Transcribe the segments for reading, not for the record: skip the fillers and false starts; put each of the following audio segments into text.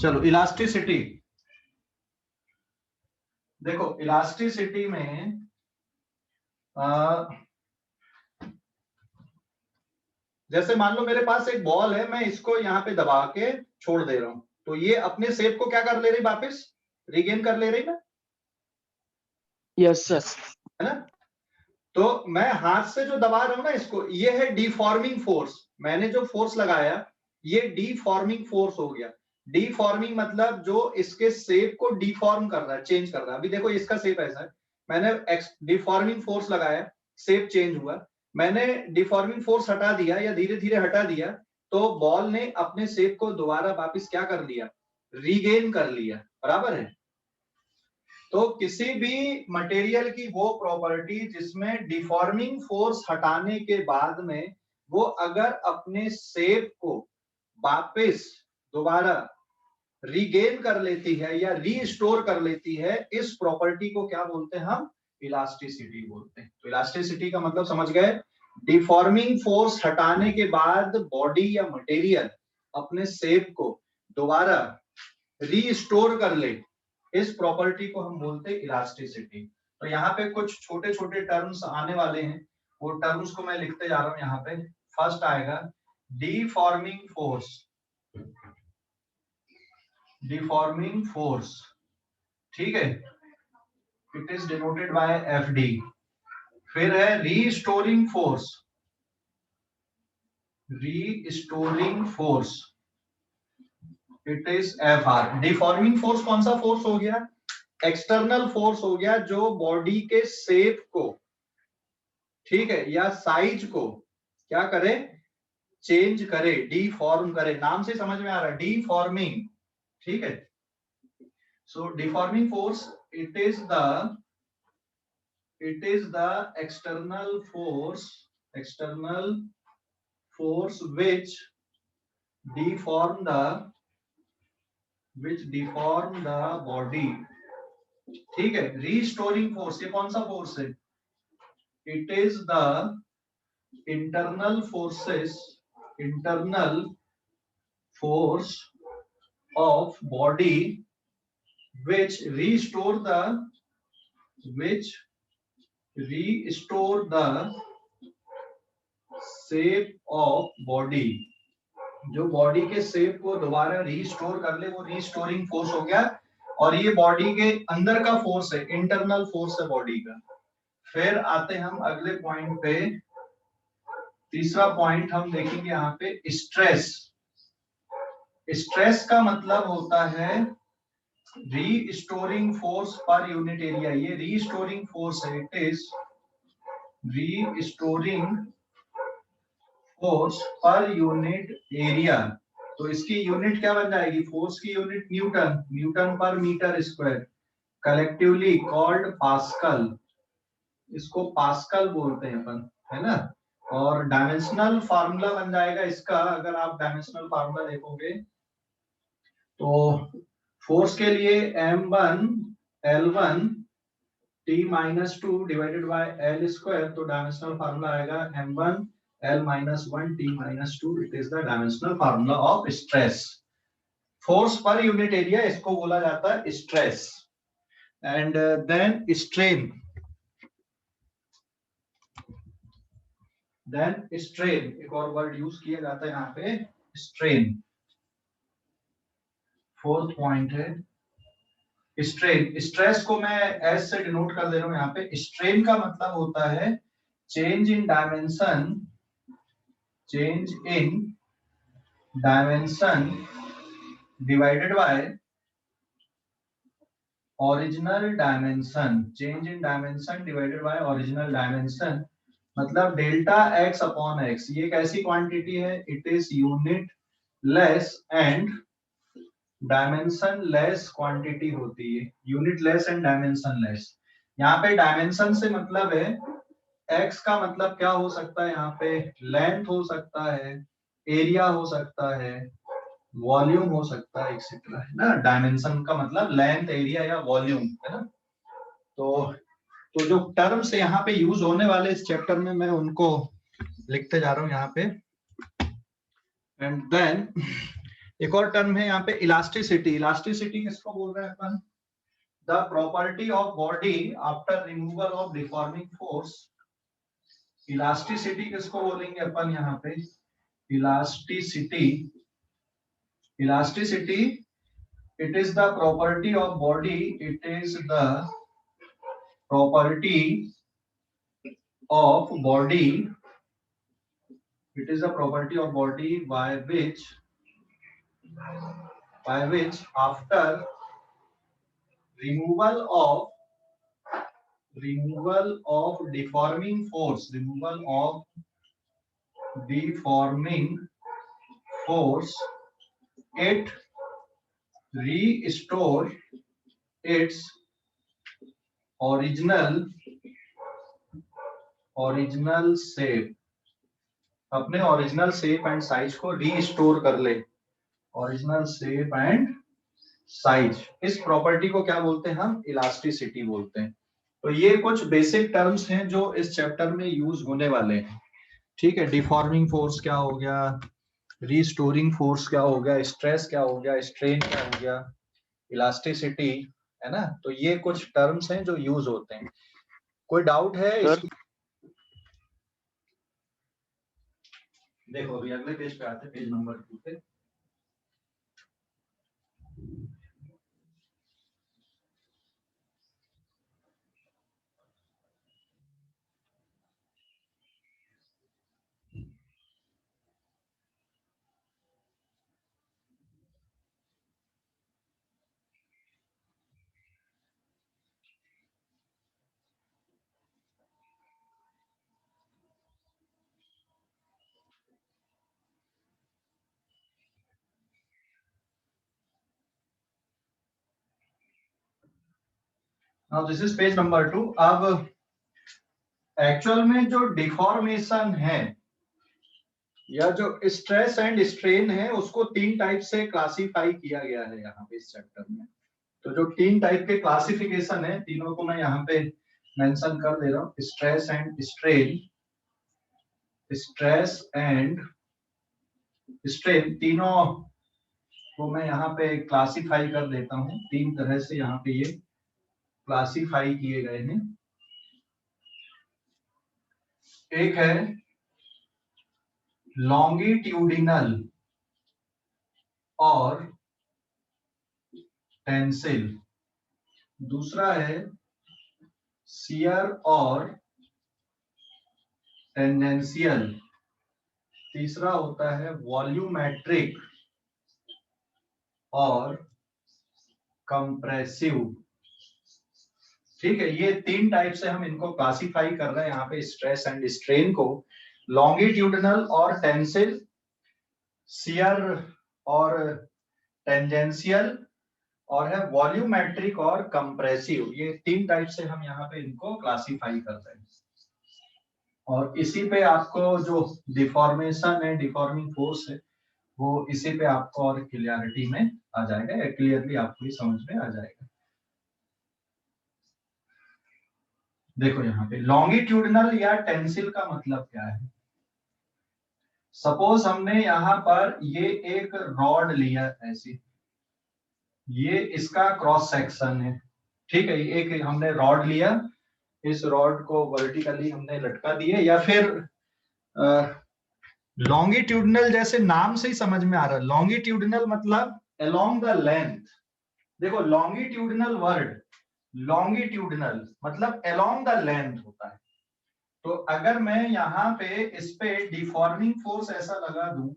चलो इलास्टिसिटी, देखो इलास्टिसिटी में जैसे मान लो मेरे पास एक बॉल है, मैं इसको यहाँ पे दबा के छोड़ दे रहा हूं, तो ये अपने शेप को क्या कर ले रही, वापस रिगेन कर ले रही ना। Yes sir. है ना। तो मैं हाथ से जो दबा रहा हूं ना इसको, ये है डिफॉर्मिंग फोर्स। मैंने जो फोर्स लगाया ये डिफॉर्मिंग फोर्स हो गया। डिफॉर्मिंग मतलब जो इसके शेप को डिफॉर्म कर रहा है, चेंज कर रहा है। अभी देखो इसका शेप ऐसा है, मैंने डिफॉर्मिंग फोर्स लगाया, शेप चेंज हुआ। मैंने डिफॉर्मिंग फोर्स हटा दिया या धीरे धीरे हटा दिया, तो बॉल ने अपने शेप को दोबारा वापस क्या कर लिया, रीगेन कर लिया। बराबर है। तो किसी भी मटेरियल की वो प्रॉपर्टी जिसमें डिफॉर्मिंग फोर्स हटाने के बाद में वो अगर अपने शेप को वापस दोबारा रीगेन कर लेती है या रीस्टोर कर लेती है, इस प्रॉपर्टी को क्या बोलते हैं हम, इलास्टिसिटी बोलते हैं। तो इलास्टिसिटी का मतलब समझ गए, डिफॉर्मिंग फोर्स हटाने के बाद बॉडी या मटेरियल अपने शेप को दोबारा रीस्टोर कर ले, इस प्रॉपर्टी को हम बोलते हैं इलास्टिसिटी। तो यहाँ पे कुछ छोटे छोटे टर्म्स आने वाले हैं, वो टर्म्स को मैं लिखते जा रहा हूं। यहाँ पे फर्स्ट आएगा डिफॉर्मिंग फोर्स, डिफॉर्मिंग फोर्स, ठीक है, it is denoted by F D. फिर है restoring force, restoring force, it is F R. Deforming force कौन सा फोर्स हो गया, एक्सटर्नल फोर्स हो गया, जो बॉडी के शेप को, ठीक है, या साइज को क्या करे, चेंज करे, डिफॉर्म करे। नाम से समझ में आ रहा है, डिफॉर्मिंग, ठीक है। So deforming force it is the external force which deform the body, ठीक है। रीस्टोरिंग फोर्स ये कौन सा फोर्स है, it is the internal force of body which restore the shape of body, जो बॉडी के शेप को दोबारा रीस्टोर कर ले, वो रीस्टोरिंग फोर्स हो गया। और ये बॉडी के अंदर का फोर्स है, इंटरनल फोर्स है बॉडी का। फिर आते हम अगले पॉइंट पे, तीसरा पॉइंट हम देखेंगे यहाँ पे स्ट्रेस। स्ट्रेस का मतलब होता है restoring force per unit area. ये रीस्टोरिंग फोर्स है, it is restoring force per unit area. तो इसकी यूनिट क्या बन जाएगी, फोर्स की unit newton, newton per metre square, collectively called pascal, इसको पास्कल बोलते हैं अपन, है ना। और डायमेंशनल फार्मूला बन जाएगा इसका, अगर आप डायमेंशनल फार्मूला देखोगे तो फोर्स के लिए m1 L1 T-2 divided by L square, तो डायमेंशनल फार्मूला आएगा m1 L-1 T-2, it is the dimensional formula of stress. Force per unit area, इसको बोला जाता है स्ट्रेस। एंड देन स्ट्रेन, एक और वर्ड यूज किया जाता है यहाँ पे, स्ट्रेन। फोर्थ पॉइंट है स्ट्रेन। स्ट्रेस को मैं एस से डिनोट कर दे रहा हूं यहाँ पे। स्ट्रेन का मतलब होता है change in dimension divided by original dimension, change in dimension divided by original dimension, मतलब डेल्टा एक्स अपॉन एक्स। ये एक ऐसी क्वांटिटी है, it is unit less and dimension less quantity होती है, unit less and dimension less. यहाँ पे dimension से मतलब है, एक्स का मतलब क्या हो सकता है, यहाँ पे लेंथ हो सकता है, एरिया हो सकता है, वॉल्यूम हो सकता है, एक्सेट्रा, है ना। डायमेंशन का मतलब लेंथ, एरिया या वॉल्यूम, है ना। तो जो टर्म्स यहाँ पे यूज होने वाले इस चैप्टर में, मैं उनको लिखते जा रहा हूं यहाँ पे। एंड देन एक और टर्म है यहाँ पे इलास्टिसिटी। इलास्टिसिटी किसको बोल रहे हैं अपन? The property of body after removal of deforming force. Elasticity किसको बोलेंगे अपन यहाँ पे? Elasticity, elasticity it is the property of body, it is the property of body, it is the property of body by which after removal of deforming force, it restore its original shape, अपने original shape and size को restore कर ले। Original shape and size, इस property को क्या बोलते हैं हम? इलास्टिसिटी बोलते हैं। तो ये कुछ बेसिक टर्म्स हैं जो इस चैप्टर में यूज होने वाले हैं। ठीक है, डिफॉर्मिंग फोर्स क्या हो गया, रीस्टोरिंग फोर्स क्या हो गया, स्ट्रेस क्या हो गया, स्ट्रेन क्या हो गया, इलास्टिसिटी, है ना। तो ये कुछ टर्म्स हैं जो यूज होते हैं। कोई डाउट है सर? देखो अभी अगले पेज पे आते हैं, पेज नंबर 2 पे। Now this is page number 2। अब एक्चुअल में जो डिफॉर्मेशन है या जो स्ट्रेस एंड स्ट्रेन है उसको 3 टाइप से क्लासिफाई किया गया है यहाँ पे इस चैप्टर में। तो जो 3 टाइप के क्लासिफिकेशन है, तीनों को मैं यहाँ पे मेंशन कर दे रहा हूँ। Stress and strain, stress and strain, तीनों को मैं यहाँ पे क्लासिफाई कर देता हूँ। 3 तरह से यहाँ पे ये क्लासिफाई किए गए हैं। एक है लॉन्गिट्यूडिनल और टेंसिल, दूसरा है शियर और टेंजेंशियल, तीसरा होता है वॉल्यूमेट्रिक और कंप्रेसिव। ठीक है, ये 3 टाइप से हम इनको क्लासिफाई कर रहे हैं यहाँ पे स्ट्रेस एंड स्ट्रेन को। लॉन्गिट्यूडिनल और टेंसिल, शियर और टेंजेंशियल, और है वॉल्यूमेट्रिक और कंप्रेसिव। ये 3 टाइप से हम यहाँ पे इनको क्लासिफाई कर रहे हैं। और इसी पे आपको जो डिफॉर्मेशन है, डिफॉर्मिंग फोर्स है, वो इसी पे आपको और क्लियरिटी में आ जाएगा, क्लियरली आपको समझ में आ जाएगा। देखो यहाँ पे लॉन्गिट्यूडिनल या टेंसिल का मतलब क्या है। सपोज हमने यहाँ पर ये एक रॉड लिया ऐसी, ये इसका क्रॉस सेक्शन है। ठीक है, एक हमने रॉड लिया, इस रॉड को वर्टिकली हमने लटका दिए, या फिर लॉन्गिट्यूडिनल जैसे नाम से ही समझ में आ रहा है। लॉन्गिट्यूडिनल मतलब अलोंग द लेंथ। देखो लॉन्गिट्यूडिनल वर्ड, लॉन्गिट्यूडिनल मतलब अलोंग द लेंथ होता है। तो अगर मैं यहाँ पे इस पे डिफॉर्मिंग फोर्स ऐसा लगा दूं,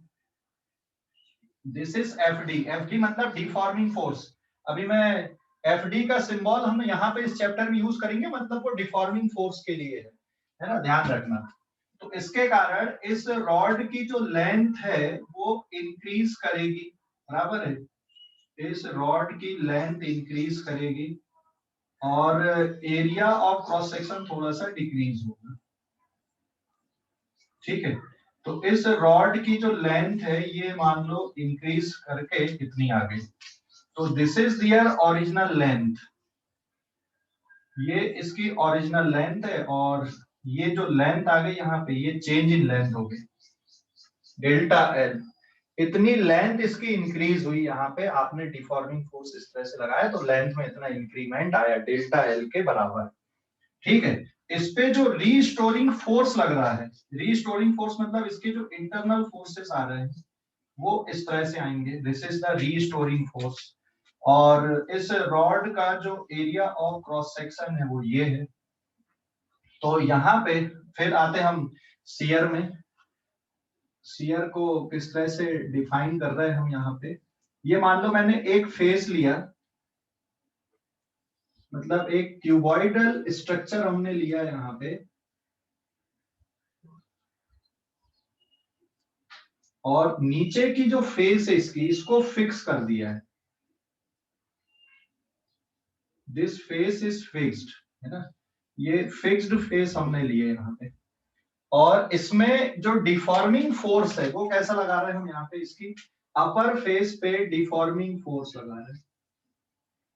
दिस इज एफडी, एफडी मतलब डिफॉर्मिंग फोर्स। अभी मैं एफडी का सिंबल हम यहाँ पे इस चैप्टर में यूज करेंगे, मतलब वो डिफॉर्मिंग फोर्स के लिए है ना, ध्यान रखना। तो इसके कारण इस रॉड की जो लेंथ है वो इंक्रीज करेगी, बराबर है, इस रॉड की लेंथ इंक्रीज करेगी और एरिया ऑफ क्रॉस सेक्शन थोड़ा सा डिक्रीज होगा। ठीक है, तो इस रॉड की जो लेंथ है ये मान लो इंक्रीज करके इतनी आ गई, तो this is their original length, ये इसकी ओरिजिनल लेंथ है। और ये जो लेंथ आ गई यहाँ पे, ये चेंज इन लेंथ हो गई, डेल्टा एल। इतनी लेंथ इसकी इंक्रीज हुई, यहाँ पे आपने डिफॉर्मिंग फोर्स इस तरह से लगाया तो लेंथ में इतना इंक्रीमेंट आया डेल्टा एल के बराबर। ठीक है, इस पे जो रीस्टोरिंग फोर्स लग रहा है, रीस्टोरिंग फोर्स मतलब इसके जो इंटरनल फोर्सेस आ रहे हैं वो इस तरह से आएंगे, this is the restoring force. और इस रॉड का जो एरिया ऑफ क्रॉस सेक्शन है वो ये है। तो यहाँ पे फिर आते हम शियर में। शियर को किस तरह से डिफाइन कर रहे हैं हम यहाँ पे, ये मान लो मैंने एक फेस लिया, मतलब एक क्यूबॉइडल स्ट्रक्चर हमने लिया यहाँ पे, और नीचे की जो फेस है इसकी, इसको फिक्स कर दिया है, दिस फेस इज फिक्स्ड, है ना, ये फिक्स्ड फेस हमने लिए यहाँ पे। और इसमें जो डिफॉर्मिंग फोर्स है वो कैसा लगा रहे हैं हम यहाँ पे, इसकी अपर फेस पे डिफॉर्मिंग फोर्स लगा रहे हैं,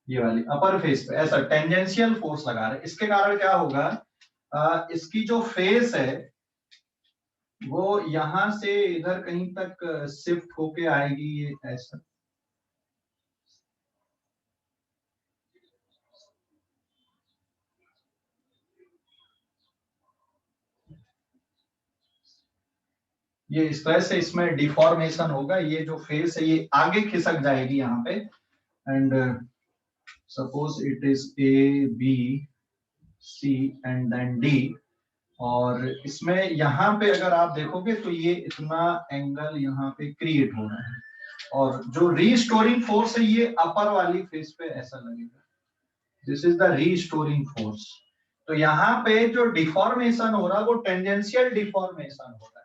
ये वाली अपर फेस पे ऐसा टेंजेंशियल फोर्स लगा रहे हैं। इसके कारण क्या होगा, इसकी जो फेस है वो यहां से इधर कहीं तक शिफ्ट होके आएगी, ये ऐसा। ये इस तरह से इसमें डिफॉर्मेशन होगा, ये जो फेस है ये आगे खिसक जाएगी यहाँ पे, and suppose it is A B C and then D. और इसमें यहाँ पे अगर आप देखोगे तो ये इतना एंगल यहाँ पे क्रिएट हो रहा है, और जो रीस्टोरिंग फोर्स है ये अपर वाली फेस पे ऐसा लगेगा, this is the restoring force. तो यहाँ पे जो डिफॉर्मेशन हो रहा है वो टेंजेंशियल डिफॉर्मेशन हो रहा है,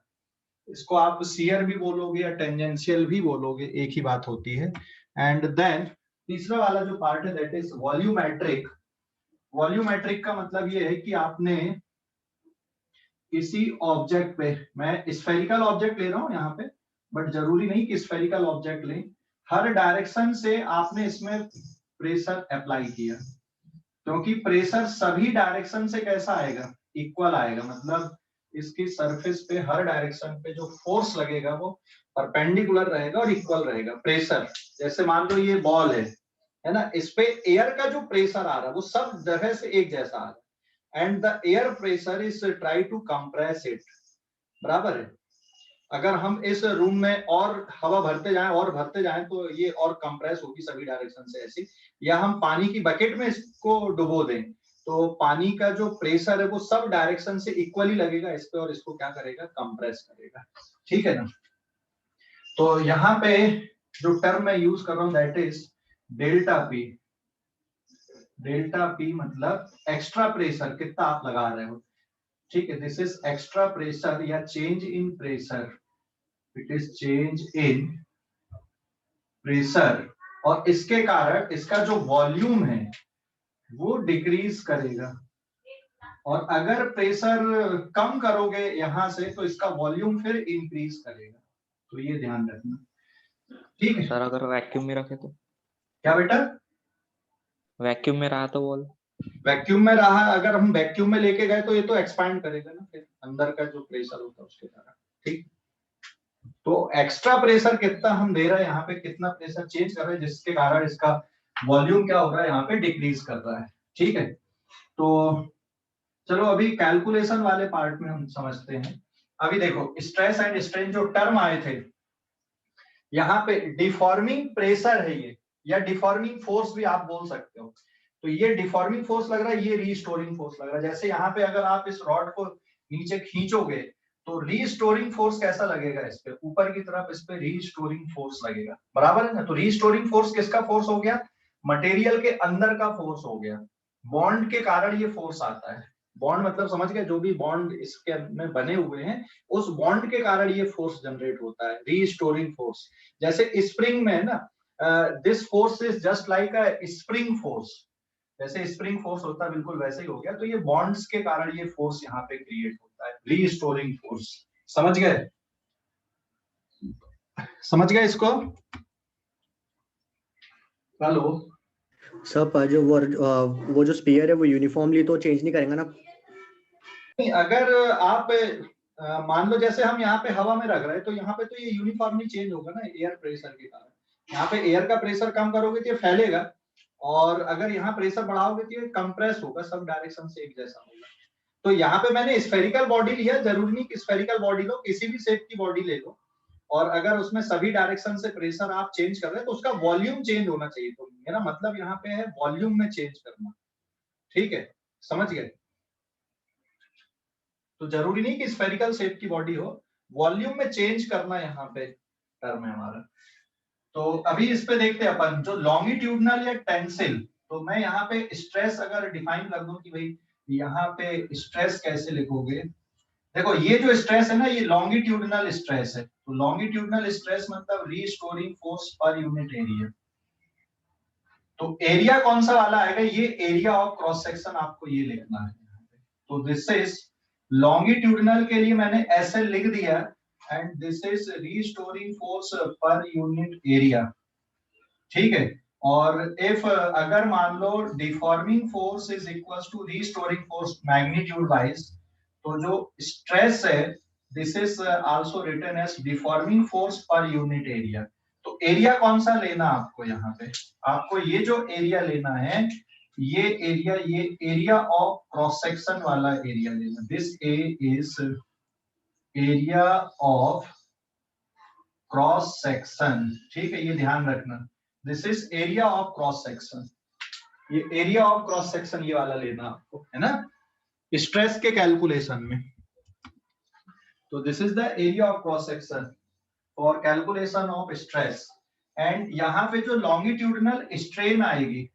इसको आप शियर भी बोलोगे या टेंजेंशियल भी बोलोगे, एक ही बात होती है। एंड देन तीसरा वाला जो पार्ट है दैट इज वॉल्यूमेट्रिक। वॉल्यूमेट्रिक का मतलब ये है कि आपने किसी ऑब्जेक्ट पे, मैं स्फेरिकल ऑब्जेक्ट ले रहा हूं यहाँ पे, बट जरूरी नहीं कि स्फेरिकल ऑब्जेक्ट लें, हर डायरेक्शन से आपने इसमें प्रेशर अप्लाई किया, क्योंकि प्रेशर सभी डायरेक्शन से कैसा आएगा, इक्वल आएगा, मतलब इसकी सरफेस पे हर डायरेक्शन पे जो फोर्स लगेगा वो परपेंडिकुलर रहेगा और इक्वल रहेगा। प्रेशर जैसे मान लो ये बॉल है ना, इस पे एयर का जो प्रेशर आ रहा है वो सब जगह से एक जैसा आ रहा है, and the air pressure is try to compress it, बराबर है। अगर हम इस रूम में और हवा भरते जाएं और भरते जाएं तो ये और कंप्रेस होगी सभी डायरेक्शन से ऐसी, या हम पानी की बकेट में इसको डुबो दें तो पानी का जो प्रेशर है वो सब डायरेक्शन से इक्वली लगेगा इस पे, और इसको क्या करेगा, कंप्रेस करेगा। ठीक है ना। तो यहाँ पे जो टर्म मैं यूज कर रहा हूं that is delta P. Delta P मतलब एक्स्ट्रा प्रेशर कितना आप लगा रहे हो, ठीक है, दिस इज एक्स्ट्रा प्रेशर या change in pressure, it is change in pressure. और इसके कारण इसका जो वॉल्यूम है वो डिक्रीज करेगा, और अगर प्रेशर कम करोगे यहां से तो इसका वॉल्यूम फिर इंक्रीज करेगा, तो ये ध्यान रखना। ठीक है सर अगर वैक्यूम में रखे तो, क्या बेटा, वैक्यूम में रहा तो बोल, वैक्यूम में रहा, अगर हम वैक्यूम में लेके गए तो ये तो एक्सपैंड करेगा ना फिर अंदर का जो प्रेशर होता है उसके कारण। ठीक, तो एक्स्ट्रा प्रेशर कितना हम दे रहे हैं यहाँ पे, कितना प्रेशर चेंज कर रहे हैं जिसके कारण इसका वॉल्यूम क्या हो रहा है यहाँ पे, डिक्रीज कर रहा है। ठीक है, तो चलो अभी कैलकुलेशन वाले पार्ट में हम समझते हैं। अभी देखो स्ट्रेस एंड स्ट्रेन जो टर्म आए थे, यहाँ पे डिफॉर्मिंग प्रेशर है ये, या डिफॉर्मिंग फोर्स भी आप बोल सकते हो। तो ये डिफॉर्मिंग फोर्स लग रहा है, ये रीस्टोरिंग फोर्स लग रहा है। जैसे यहाँ पे अगर आप इस रॉड को नीचे खींचोगे तो रीस्टोरिंग फोर्स कैसा लगेगा, इस पे ऊपर की तरफ इस पे रीस्टोरिंग फोर्स लगेगा, बराबर है ना। तो रीस्टोरिंग फोर्स किसका फोर्स हो गया, मटेरियल के अंदर का फोर्स हो गया, बॉन्ड के कारण ये फोर्स आता है। बॉन्ड मतलब समझ गए, जो भी बॉन्ड इसके में बने हुए हैं उस बॉन्ड के कारण ये फोर्स जनरेट होता है, रीस्टोरिंग फोर्स। जैसे स्प्रिंग में है ना, this force is just like a spring force, जैसे स्प्रिंग फोर्स होता है बिल्कुल वैसे ही हो गया। तो ये बॉन्ड्स के कारण ये फोर्स यहाँ पे क्रिएट होता है, रीस्टोरिंग फोर्स। समझ गए, समझ गए इसको। हेलो सब जो वो जो स्पीयर है वो यूनिफॉर्मली तो चेंज नहीं करेंगे ना। अगर आप मान लो जैसे हम यहाँ पे हवा में रख रहे हैं तो यहाँ पे तो ये यूनिफॉर्मली चेंज होगा ना एयर प्रेशर के कारण। यहाँ पे एयर का प्रेशर कम करोगे तो ये फैलेगा, और अगर यहाँ प्रेशर बढ़ाओगे तो ये कंप्रेस होगा, सब डायरेक्शन से एक जैसा होगा। तो यहाँ पे मैंने स्फेरिकल बॉडी लिया, जरूरी नहीं कि स्फेरिकल बॉडी लो, किसी भी शेप की बॉडी ले लो, और अगर उसमें सभी डायरेक्शन से प्रेशर आप चेंज कर रहे हैं तो उसका वॉल्यूम चेंज होना चाहिए। तो मेरा मतलब यहाँ पे है वॉल्यूम में चेंज करना, ठीक है, समझ गए? तो जरूरी नहीं कि स्फेरिकल शेप की बॉडी हो, वॉल्यूम में चेंज करना यहाँ पे टर्म है हमारा। तो अभी इस पे देखते हैं अपन जो लॉन्गिट्यूडनल या टेंसिल। तो मैं यहाँ पे स्ट्रेस अगर डिफाइन कर दूं कि भाई यहाँ पे स्ट्रेस कैसे लिखोगे, देखो ये जो स्ट्रेस है ना ये लॉन्गिट्यूडनल स्ट्रेस है। तो लॉन्गिट्यूडनल स्ट्रेस मतलब restoring force per unit area. तो एरिया कौन सा वाला आएगा, ये एरिया ऑफ क्रॉस सेक्शन आपको ये लिखना है। तो दिस इज लॉन्गिट्यूडनल के लिए मैंने ऐसे लिख दिया, and this is restoring force per unit area, ठीक है। और इफ अगर मान लो deforming force is equal to restoring force magnitude wise, तो जो स्ट्रेस है this is also written as deforming force per unit area. तो एरिया कौन सा लेना आपको, यहाँ पे आपको ये जो एरिया लेना है, ये एरिया ऑफ क्रॉस सेक्शन वाला एरिया लेना। This A is area of cross section, ठीक है, ये ध्यान रखना। This is area of cross section, ये एरिया ऑफ क्रॉस सेक्शन ये वाला लेना आपको, है ना, स्ट्रेस के कैलकुलेशन में। तो this is the area of cross section for calculation of stress. And यहाँ पे जो लॉन्गिट्यूडनल स्ट्रेन आएगी,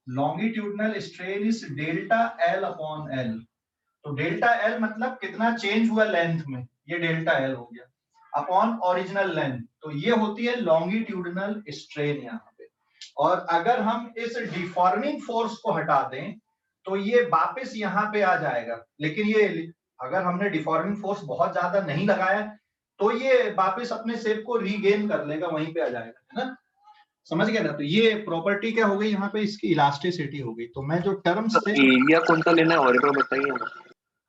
longitudinal strain is delta L upon L. तो डेल्टा एल मतलब कितना चेंज हुआ लेंथ में, ये डेल्टा एल हो गया, अपॉन ओरिजिनल लेंथ। तो ये होती है लॉन्गिट्यूडनल स्ट्रेन यहाँ पे। और अगर हम इस डिफॉर्मिंग फोर्स को हटा दें तो ये वापस यहाँ पे आ जाएगा, लेकिन ये अगर हमने डिफॉर्मिंग फोर्स बहुत ज्यादा नहीं लगाया तो ये वापस अपने शेप को रीगेन कर लेगा, वहीं पे आ जाएगा, है ना, समझ गया ना। तो ये प्रॉपर्टी क्या हो गई यहाँ पे, इसकी इलास्टिसिटी हो गई। तो मैं जो टर्म्स तो एरिया कौन सा लेना है और बताइए ना।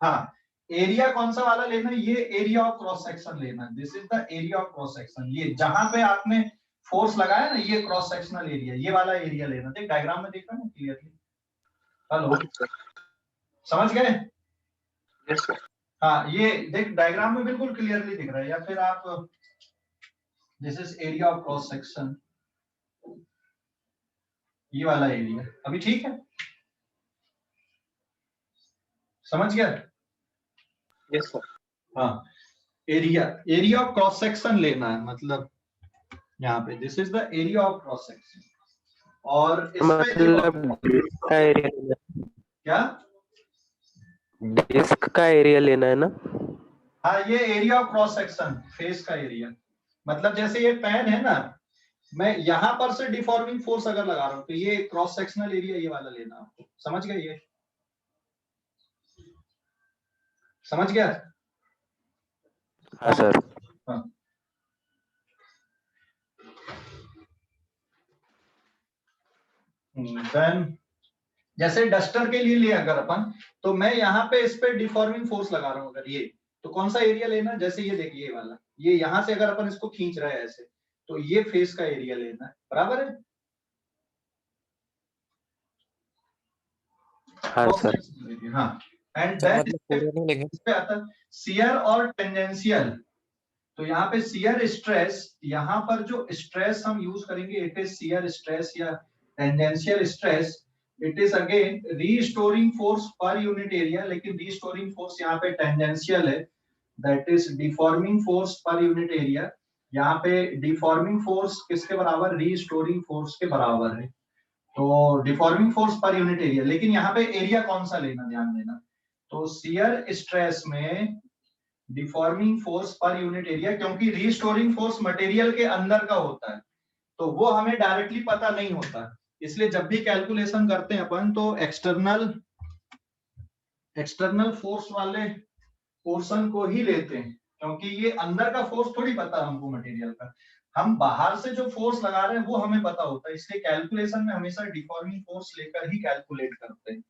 हाँ, एरिया कौन सा वाला लेना है, ये एरिया ऑफ क्रॉस सेक्शन लेना है। This is the area of cross section, ये जहां पे आपने फोर्स लगाया ना, ये क्रॉस सेक्शनल एरिया, ये वाला एरिया लेना। देख डायग्राम में देखा ना क्लियरली, हेलो, समझ गए? Yes sir. हाँ, ये देख डायग्राम में बिल्कुल क्लियरली दिख रहा है। या फिर आप this is area of cross section, ये वाला एरिया, अभी ठीक है, समझ गया? Yes sir. हाँ, एरिया ऑफ क्रॉस सेक्शन लेना है, मतलब यहाँ पे this is the area of cross section. और मतलब डिस्क का एरिया लेना है, क्या डिस्क का एरिया लेना है ना? हाँ, ये area of cross section, face का एरिया, मतलब जैसे ये पेन है ना, मैं यहाँ पर से डिफॉर्मिंग फोर्स अगर लगा रहा हूँ तो ये क्रॉस सेक्शनल एरिया ये वाला लेना आपको, समझ गए? ये समझ गया? हाँ सर। हाँ। देन जैसे डस्टर के लिए लिया अगर अपन, तो मैं यहाँ पे इस पे डिफॉर्मिंग फोर्स लगा रहा हूँ अगर ये, तो कौन सा एरिया लेना, जैसे ये देखिए ये वाला, ये यहाँ से अगर अपन इसको खींच रहे हैं ऐसे, तो ये फेस का एरिया लेना है, बराबर है? हाँ सर। हाँ, एंड देन इस पे आता है शियर और टेंजेंशियल। तो यहाँ पे शियर स्ट्रेस, यहाँ पर जो स्ट्रेस हम यूज करेंगे इट इज शियर स्ट्रेस या tangential stress. It is again restoring force per unit area, लेकिन रीस्टोरिंग फोर्स यहाँ पे टेंजेंशियल है, that is deforming force per unit area. यहाँ पे डिफॉर्मिंग फोर्स किसके बराबर, रीस्टोरिंग फोर्स के बराबर है। तो deforming force per unit area, लेकिन यहाँ पे एरिया कौन सा लेना, ध्यान देना। तो शियर स्ट्रेस में deforming force per unit area, क्योंकि रीस्टोरिंग फोर्स मटेरियल के अंदर का होता है तो वो हमें डायरेक्टली पता नहीं होता, इसलिए जब भी कैलकुलेशन करते हैं अपन तो एक्सटर्नल फोर्स वाले पोर्शन को ही लेते हैं, क्योंकि ये अंदर का फोर्स थोड़ी पता हमको मटेरियल का, हम बाहर से जो फोर्स लगा रहे हैं वो हमें पता होता है, इसलिए कैलकुलेशन में हमेशा डिफॉर्मिंग फोर्स लेकर ही कैलकुलेट करते हैं।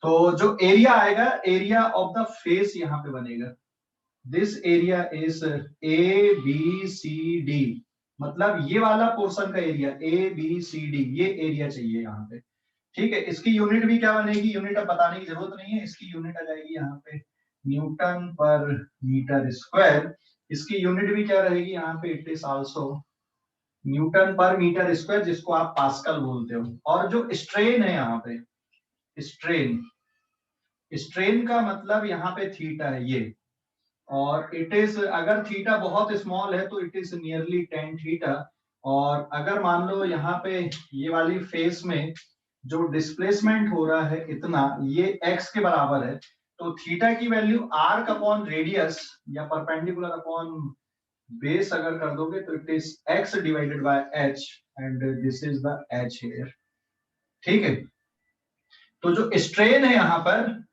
तो जो एरिया आएगा, एरिया ऑफ द फेस यहाँ पे बनेगा, दिस एरिया इज ABCD, मतलब ये वाला पोर्शन का एरिया ABCD, ये एरिया चाहिए यहाँ पे। ठीक है, इसकी यूनिट भी क्या बनेगी, यूनिट अब बताने की जरूरत नहीं है, इसकी यूनिट आ जाएगी यहाँ पे न्यूटन पर मीटर स्क्वायर। इसकी यूनिट भी क्या रहेगी यहाँ पे, it is also Newton per metre square, जिसको आप पास्कल बोलते हो। और जो स्ट्रेन है यहाँ पे, स्ट्रेन, स्ट्रेन का मतलब यहाँ पे थीटा है ये, और इट इज, अगर थीटा बहुत स्मॉल है तो इट इज नियरली 10 थीटा। और अगर मान लो यहाँ पे ये वाली फेस में जो डिस्प्लेसमेंट हो रहा है इतना, ये x के बराबर है, तो थीटा की वैल्यू आर्क अपॉन रेडियस या परपेंडिकुलर अपॉन बेस अगर कर दोगे तो it is x divided by h, and this is the h here. ठीक है, तो जो स्ट्रेन है यहाँ पर,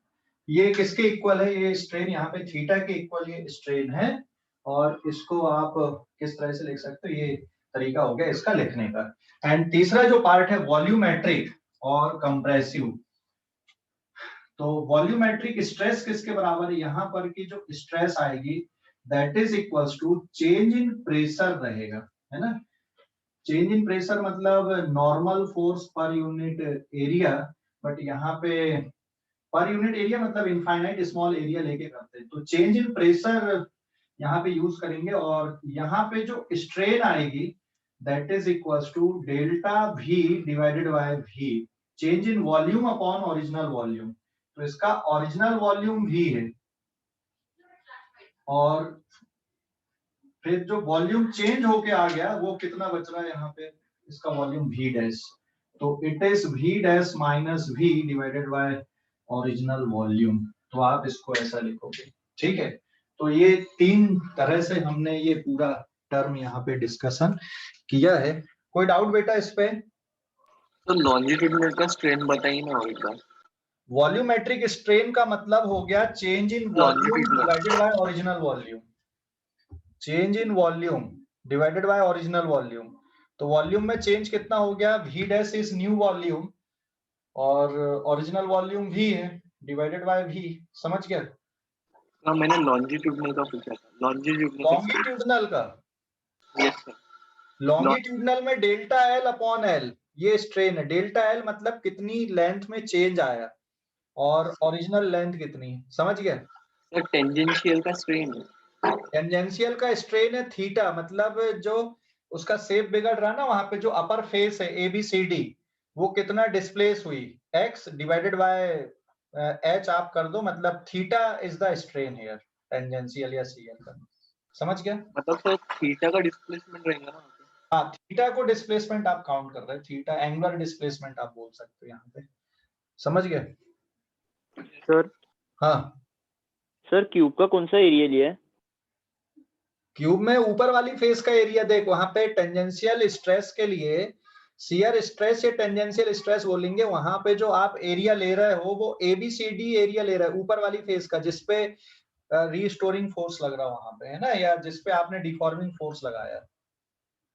ये किसके इक्वल है, ये स्ट्रेन यहाँ पे थीटा के इक्वल ये स्ट्रेन है। और इसको आप किस तरह से लिख सकते हो, ये तरीका हो गया इसका लिखने का। एंड तीसरा जो पार्ट है वॉल्यूमेट्रिक और कंप्रेसिव। तो वॉल्यूमेट्रिक स्ट्रेस किसके बराबर है, यहाँ पर की जो स्ट्रेस आएगी that is equals to change in pressure रहेगा, है ना। चेंज इन प्रेशर मतलब normal force per unit area, but यहाँ पे पर यूनिट एरिया मतलब इनफाइनाइट स्मॉल एरिया लेके करते हैं, तो चेंज इन प्रेशर यहाँ पे यूज करेंगे। और यहाँ पे जो स्ट्रेन आएगी that is equals to delta V divided by V, change in volume upon original volume. तो इसका ओरिजिनल वॉल्यूम V है, और फिर जो वॉल्यूम चेंज होके आ गया वो कितना बच रहा है यहाँ पे, इसका वॉल्यूम V डैश, तो it is V dash minus V divided by original volume. तो आप इसको ऐसा लिखोगे। ठीक है, तो ये तीन तरह से हमने ये पूरा टर्म यहाँ पे डिस्कशन किया है। कोई डाउट बेटा इस पे? तो लॉन्जिट्यूडनल का स्ट्रेन बताइए ना और एक बार। वॉल्यूमेट्रिक स्ट्रेन का मतलब हो गया change in volume divided by original volume, change in volume divided by original volume. तो वॉल्यूम में चेंज कितना हो गया, V dash is new volume, और ओरिजिनल वॉल्यूम V है डिवाइडेड बाय V। समझ गया? हाँ, मैंने लॉन्जिट्यूडनल का पूछा था। लॉन्गिट्यूडनल का, यस सर। लॉन्गिट्यूडनल में डेल्टा L अपॉन L ये स्ट्रेन है। डेल्टा L मतलब कितनी लेंथ में चेंज आया, और ओरिजिनल लेंथ कितनी, समझ गया? सर टेंजेंशियल का स्ट्रेन है। टेंजेंशियल का स्ट्रेन है थीटा, मतलब जो उसका शेप बिगड़ रहा है ना, वहां पे जो अपर फेस है ABCD, वो कितना डिस्प्लेस हुई, x डिवाइडेड बाय h आप कर दो, मतलब theta is the strain here, tangential या CL का। समझ गया? मतलब सर थीटा का डिस्प्लेसमेंट रहेगा ना। हाँ, थीटा को डिस्प्लेसमेंट आप काउंट कर रहे हैं, थीटा एंगुलर डिस्प्लेसमेंट आप बोल सकते हो यहाँ पे। समझ गए? सर हाँ, सर क्यूब का कौन सा एरिया लिया है? क्यूब में ऊपर वाली फेस का एरिया देख, वहां पे टेंजेंशियल स्ट्रेस के लिए शियर स्ट्रेस या टेंजेंशियल स्ट्रेस बोलेंगे, वहां पे जो आप एरिया ले रहे हो वो ABCD एरिया ले रहा है ऊपर वाली फेस का, जिसपे रीस्टोरिंग फोर्स लग रहा है वहां पे, है ना, या जिसपे आपने डिफॉर्मिंग फोर्स लगाया।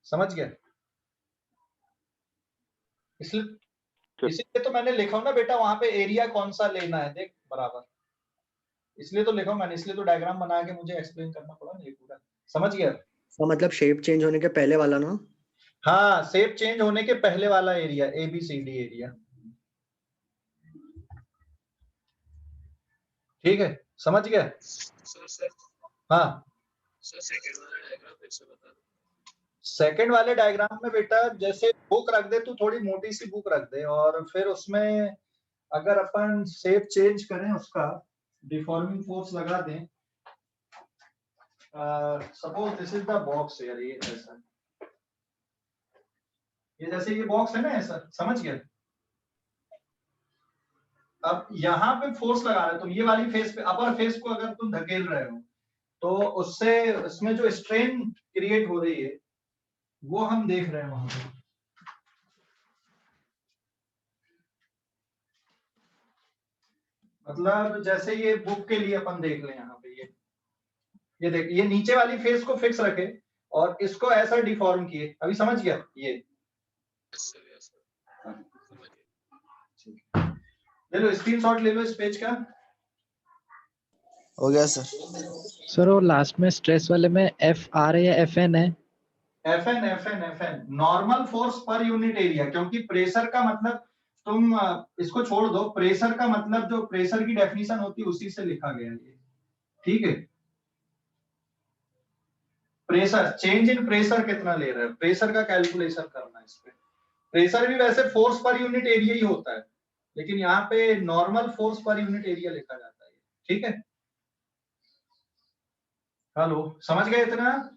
समझ गए? इसलिए तो मैंने लिखा ना बेटा, वहां पे एरिया कौन सा लेना है देख बराबर, इसलिए तो लिखा मैंने, इसलिए तो डायग्राम बना के मुझे एक्सप्लेन करना पड़ा ना ये पूरा। समझ गया? तो मतलब शेप चेंज होने के पहले वाला ना? हाँ, शेप चेंज होने के पहले वाला एरिया ABCD एरिया। ठीक है, समझ गया? हाँ, सेकंड वाले डायग्राम में बेटा जैसे बुक रख दे, तू थोड़ी मोटी सी बुक रख दे, और फिर उसमें अगर अपन शेप चेंज करें, उसका डिफॉर्मिंग फोर्स लगा दें। Suppose this is the box यार, ये ऐसा, ये जैसे ये बॉक्स है ना ऐसा, समझ गया? अब यहाँ पे फोर्स लगा रहे हो तुम, ये वाली फेस पे, अपर फेस को अगर तुम धकेल रहे हो, तो उससे उसमें जो स्ट्रेन क्रिएट हो रही है वो हम देख रहे हैं वहां पे। मतलब जैसे ये बुक के लिए अपन देख रहे हैं यहाँ पे, ये देख, ये नीचे वाली फेस को फिक्स रखे और इसको ऐसा डिफॉर्म किए। अभी समझ गया? ये ले लो, स्क्रीनशॉट ले लो इस पेज का। हो गया सर। सर वो लास्ट में स्ट्रेस वाले में एफ आर है या एफ एन है? FN normal force per unit area, क्योंकि प्रेशर का मतलब तुम इसको छोड़ दो, प्रेशर का मतलब जो प्रेशर की डेफिनेशन होती है उसी से लिखा गया है, ठीक है। प्रेशर, चेंज इन प्रेशर कितना ले रहे हैं, प्रेशर का कैलकुलेशन करना है इस पे। प्रेशर भी वैसे फोर्स पर यूनिट एरिया ही होता है, लेकिन यहाँ पे normal force per unit area लिखा जाता है, ठीक है। हेलो, समझ गए इतना?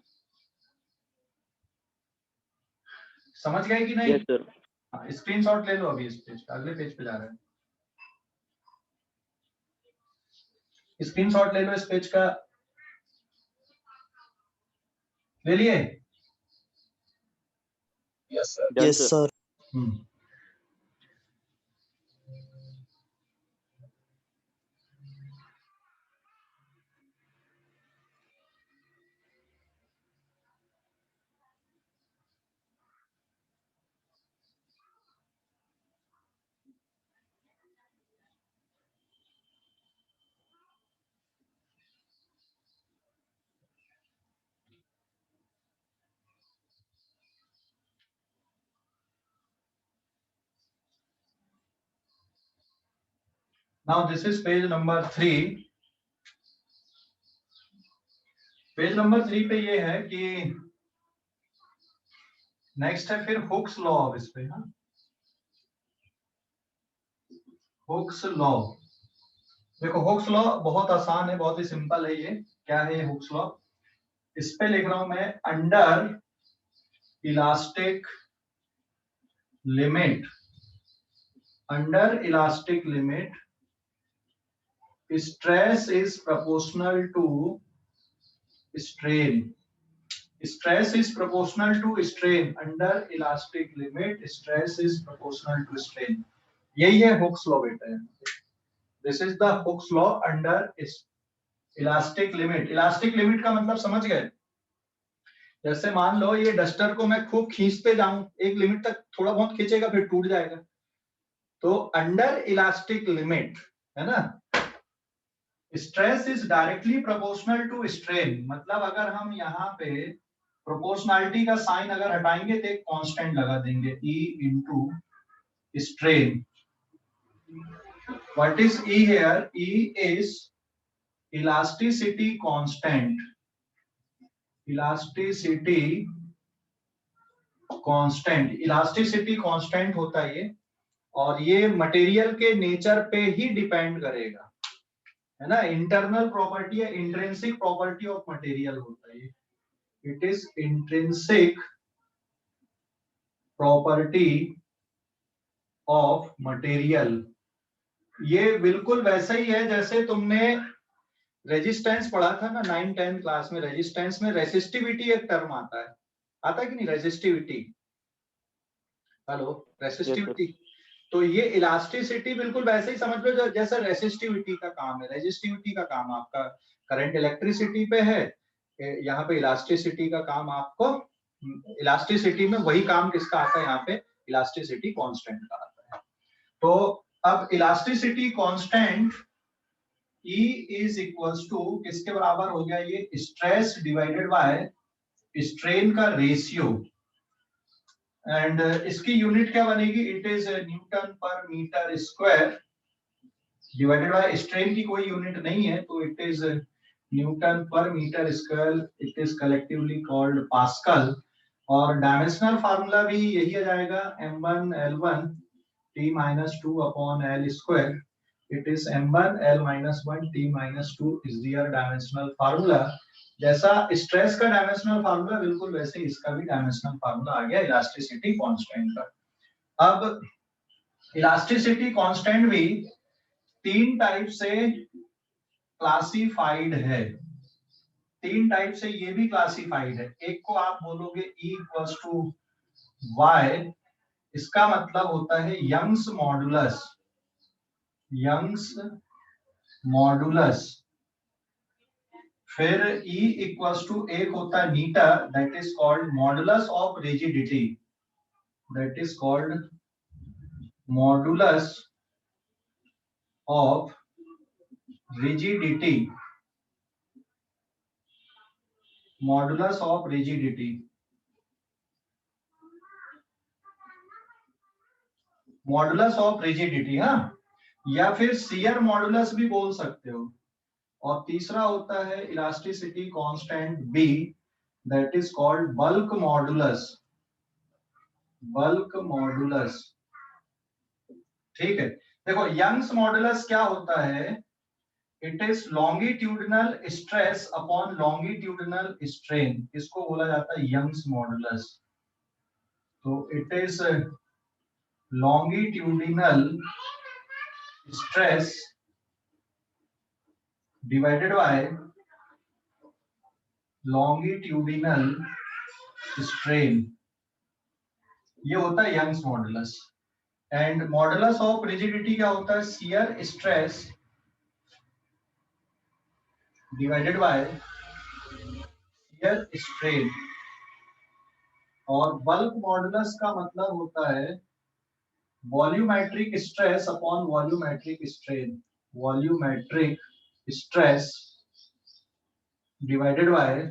समझ गए कि नहीं? Yes sir. हाँ, स्क्रीनशॉट ले लो अभी इस पेज का, अगले पेज पे जा रहे हैं। स्क्रीनशॉट ले लो इस पेज का, ले लिए? Yes sir. Done, yes sir. Sir. Now this is page number 3. Page number 3 पे ये है कि नेक्स्ट है फिर हुक्स लॉ ऑफ इस पे, हाँ, हुक्स लॉ। देखो हुक्स लॉ बहुत आसान है, बहुत ही सिंपल है ये। क्या है ये हुक्स लॉ? इस पे लिख रहा हूं मैं, under elastic limit, under elastic limit stress is proportional to strain. Stress is proportional to strain. Under elastic limit, stress is proportional to strain. यही है हुक्स लॉ बेटा। This is the Hooke's law under elastic limit. Elastic limit का मतलब समझ गए? जैसे मान लो ये डस्टर को मैं खूब खींचते जाऊं, एक लिमिट तक थोड़ा बहुत खींचेगा फिर टूट जाएगा, तो अंडर इलास्टिक लिमिट है ना, stress is directly proportional to strain. मतलब अगर हम यहाँ पे प्रोपोर्शनलिटी का साइन अगर हटाएंगे तो एक कांस्टेंट लगा देंगे, E into strain. What is E here? E is elasticity constant, elasticity constant, elasticity constant होता है ये, और ये मटेरियल के नेचर पे ही डिपेंड करेगा, है ना। इंटरनल प्रॉपर्टी है, इंट्रिंसिक प्रॉपर्टी ऑफ मटेरियल होता है ये। It is intrinsic property of material. ये बिल्कुल वैसा ही है जैसे तुमने रेजिस्टेंस पढ़ा था ना 9-10 क्लास में। रेजिस्टेंस में रेसिस्टिविटी एक टर्म आता है, आता है कि नहीं? Resistivity, hello, resistivity. तो ये इलास्टिसिटी बिल्कुल वैसे ही समझ लो जैसा रेसिस्टिविटी का काम है। रेसिस्टिविटी का काम आपका करंट इलेक्ट्रिसिटी पे है, यहाँ पे इलास्टिसिटी का काम आपको, इलास्टिसिटी में वही काम किसका आता है यहाँ पे? इलास्टिसिटी कांस्टेंट का आता है। तो अब elasticity constant E is equals to किसके बराबर हो गया? ये स्ट्रेस डिवाइडेड बाय स्ट्रेन का रेशियो। एंड इसकी यूनिट क्या बनेगी? It is newton per metre square divided by strain की कोई यूनिट नहीं है, तो it is newton per metre square, it is collectively called pascal. और डायमेंशनल फार्मूला भी यही आ जाएगा, m1 L1 T-2 upon L square. It is m1 L-1 T-2 is their dimensional formula। जैसा स्ट्रेस का डायमेंशनल फार्मूला बिल्कुल वैसे ही इसका भी डायमेंशनल फार्मूला आ गया इलास्टिसिटी कांस्टेंट का। अब इलास्टिसिटी कांस्टेंट भी 3 टाइप से क्लासिफाइड है, 3 टाइप से ये भी क्लासिफाइड है। एक को आप बोलोगे E इक्वल्स टू Y, इसका मतलब होता है यंग्स मॉडुलस, यंग्स मॉडुलस। फिर E इक्वल्स टू एक होता है नीटा, that is called modulus of rigidity, that is called modulus of rigidity. Modulus of rigidity, modulus of rigidity, हाँ, या फिर शियर मॉडुलस भी बोल सकते हो। और तीसरा होता है elasticity constant B, that is called bulk modulus, bulk modulus. ठीक है, देखो यंग्स मॉडुलस क्या होता है, it is longitudinal stress upon longitudinal strain, इसको बोला जाता है यंग्स मॉडुलस। तो it is longitudinal stress divided by longitudinal strain, ये होता है Young's modulus. And modulus of rigidity क्या होता है, shear stress divided by shear strain. और बल्क मॉडुलस का मतलब होता है volumetric stress upon volumetric strain, volumetric stress divided bye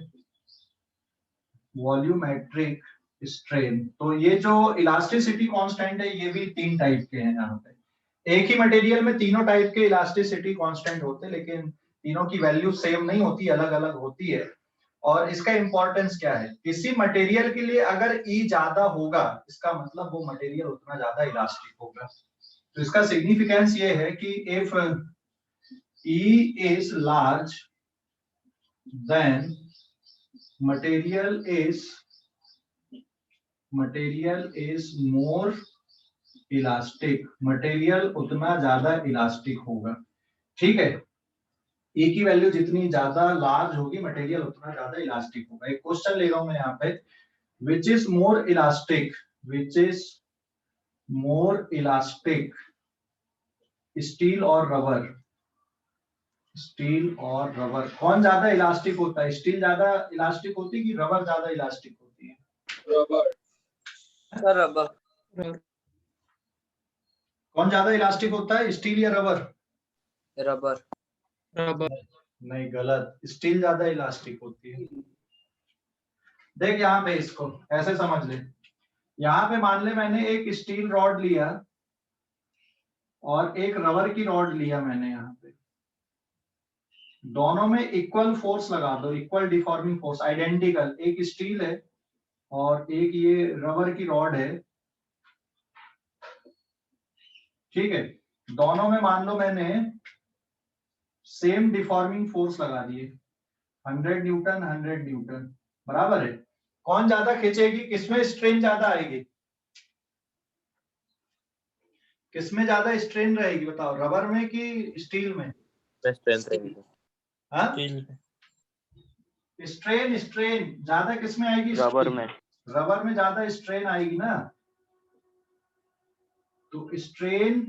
volumetric strain. तो ये जो इलास्टिसिटी कांस्टेंट है ये भी 3 टाइप के हैं यहाँ पे। एक ही मटेरियल में तीनों टाइप के इलास्टिसिटी कांस्टेंट होते हैं, लेकिन तीनों की वैल्यू सेम नहीं होती, अलग अलग होती है। और इसका इंपॉर्टेंस क्या है, किसी मटेरियल के लिए अगर E ज्यादा होगा इसका मतलब वो मटेरियल उतना ज्यादा इलास्टिक होगा। तो इसका सिग्निफिकेंस ये है कि if E is large then material is more elastic, material उतना ज्यादा इलास्टिक होगा। ठीक है, E की वैल्यू जितनी ज्यादा लार्ज होगी मटेरियल उतना ज्यादा इलास्टिक होगा। एक क्वेश्चन ले रहा हूं मैं यहाँ पे, which is more elastic, which is more elastic, steel और रबर, स्टील और रबर, कौन ज्यादा इलास्टिक होता है, स्टील ज्यादा इलास्टिक होती है कि रबर ज्यादा इलास्टिक होती है? सर रबर, कौन ज्यादा इलास्टिक होता है, स्टील या रबर? रबर, नहीं, गलत, स्टील ज्यादा इलास्टिक होती है। देख यहाँ पे इसको ऐसे समझ ले, यहाँ पे मान ले मैंने एक स्टील रॉड लिया और एक रबर की रॉड लिया मैंने, यहाँ पे दोनों में इक्वल फोर्स लगा दो, इक्वल डिफॉर्मिंग फोर्स, आइडेंटिकल। एक स्टील है और एक ये रबर की रॉड है। ठीक है, दोनों में मान लो मैंने सेम डिफॉर्मिंग फोर्स लगा दिए, 100 न्यूटन 100 न्यूटन, बराबर है। कौन ज्यादा खींचेगी, किसमें स्ट्रेन ज्यादा आएगी, किसमें ज्यादा स्ट्रेन रहेगी बताओ, रबर में कि स्टील में? हाँ, स्ट्रेन ज्यादा किसमें आएगी, रबर में। रबर में ज्यादा स्ट्रेन आएगी ना। तो strain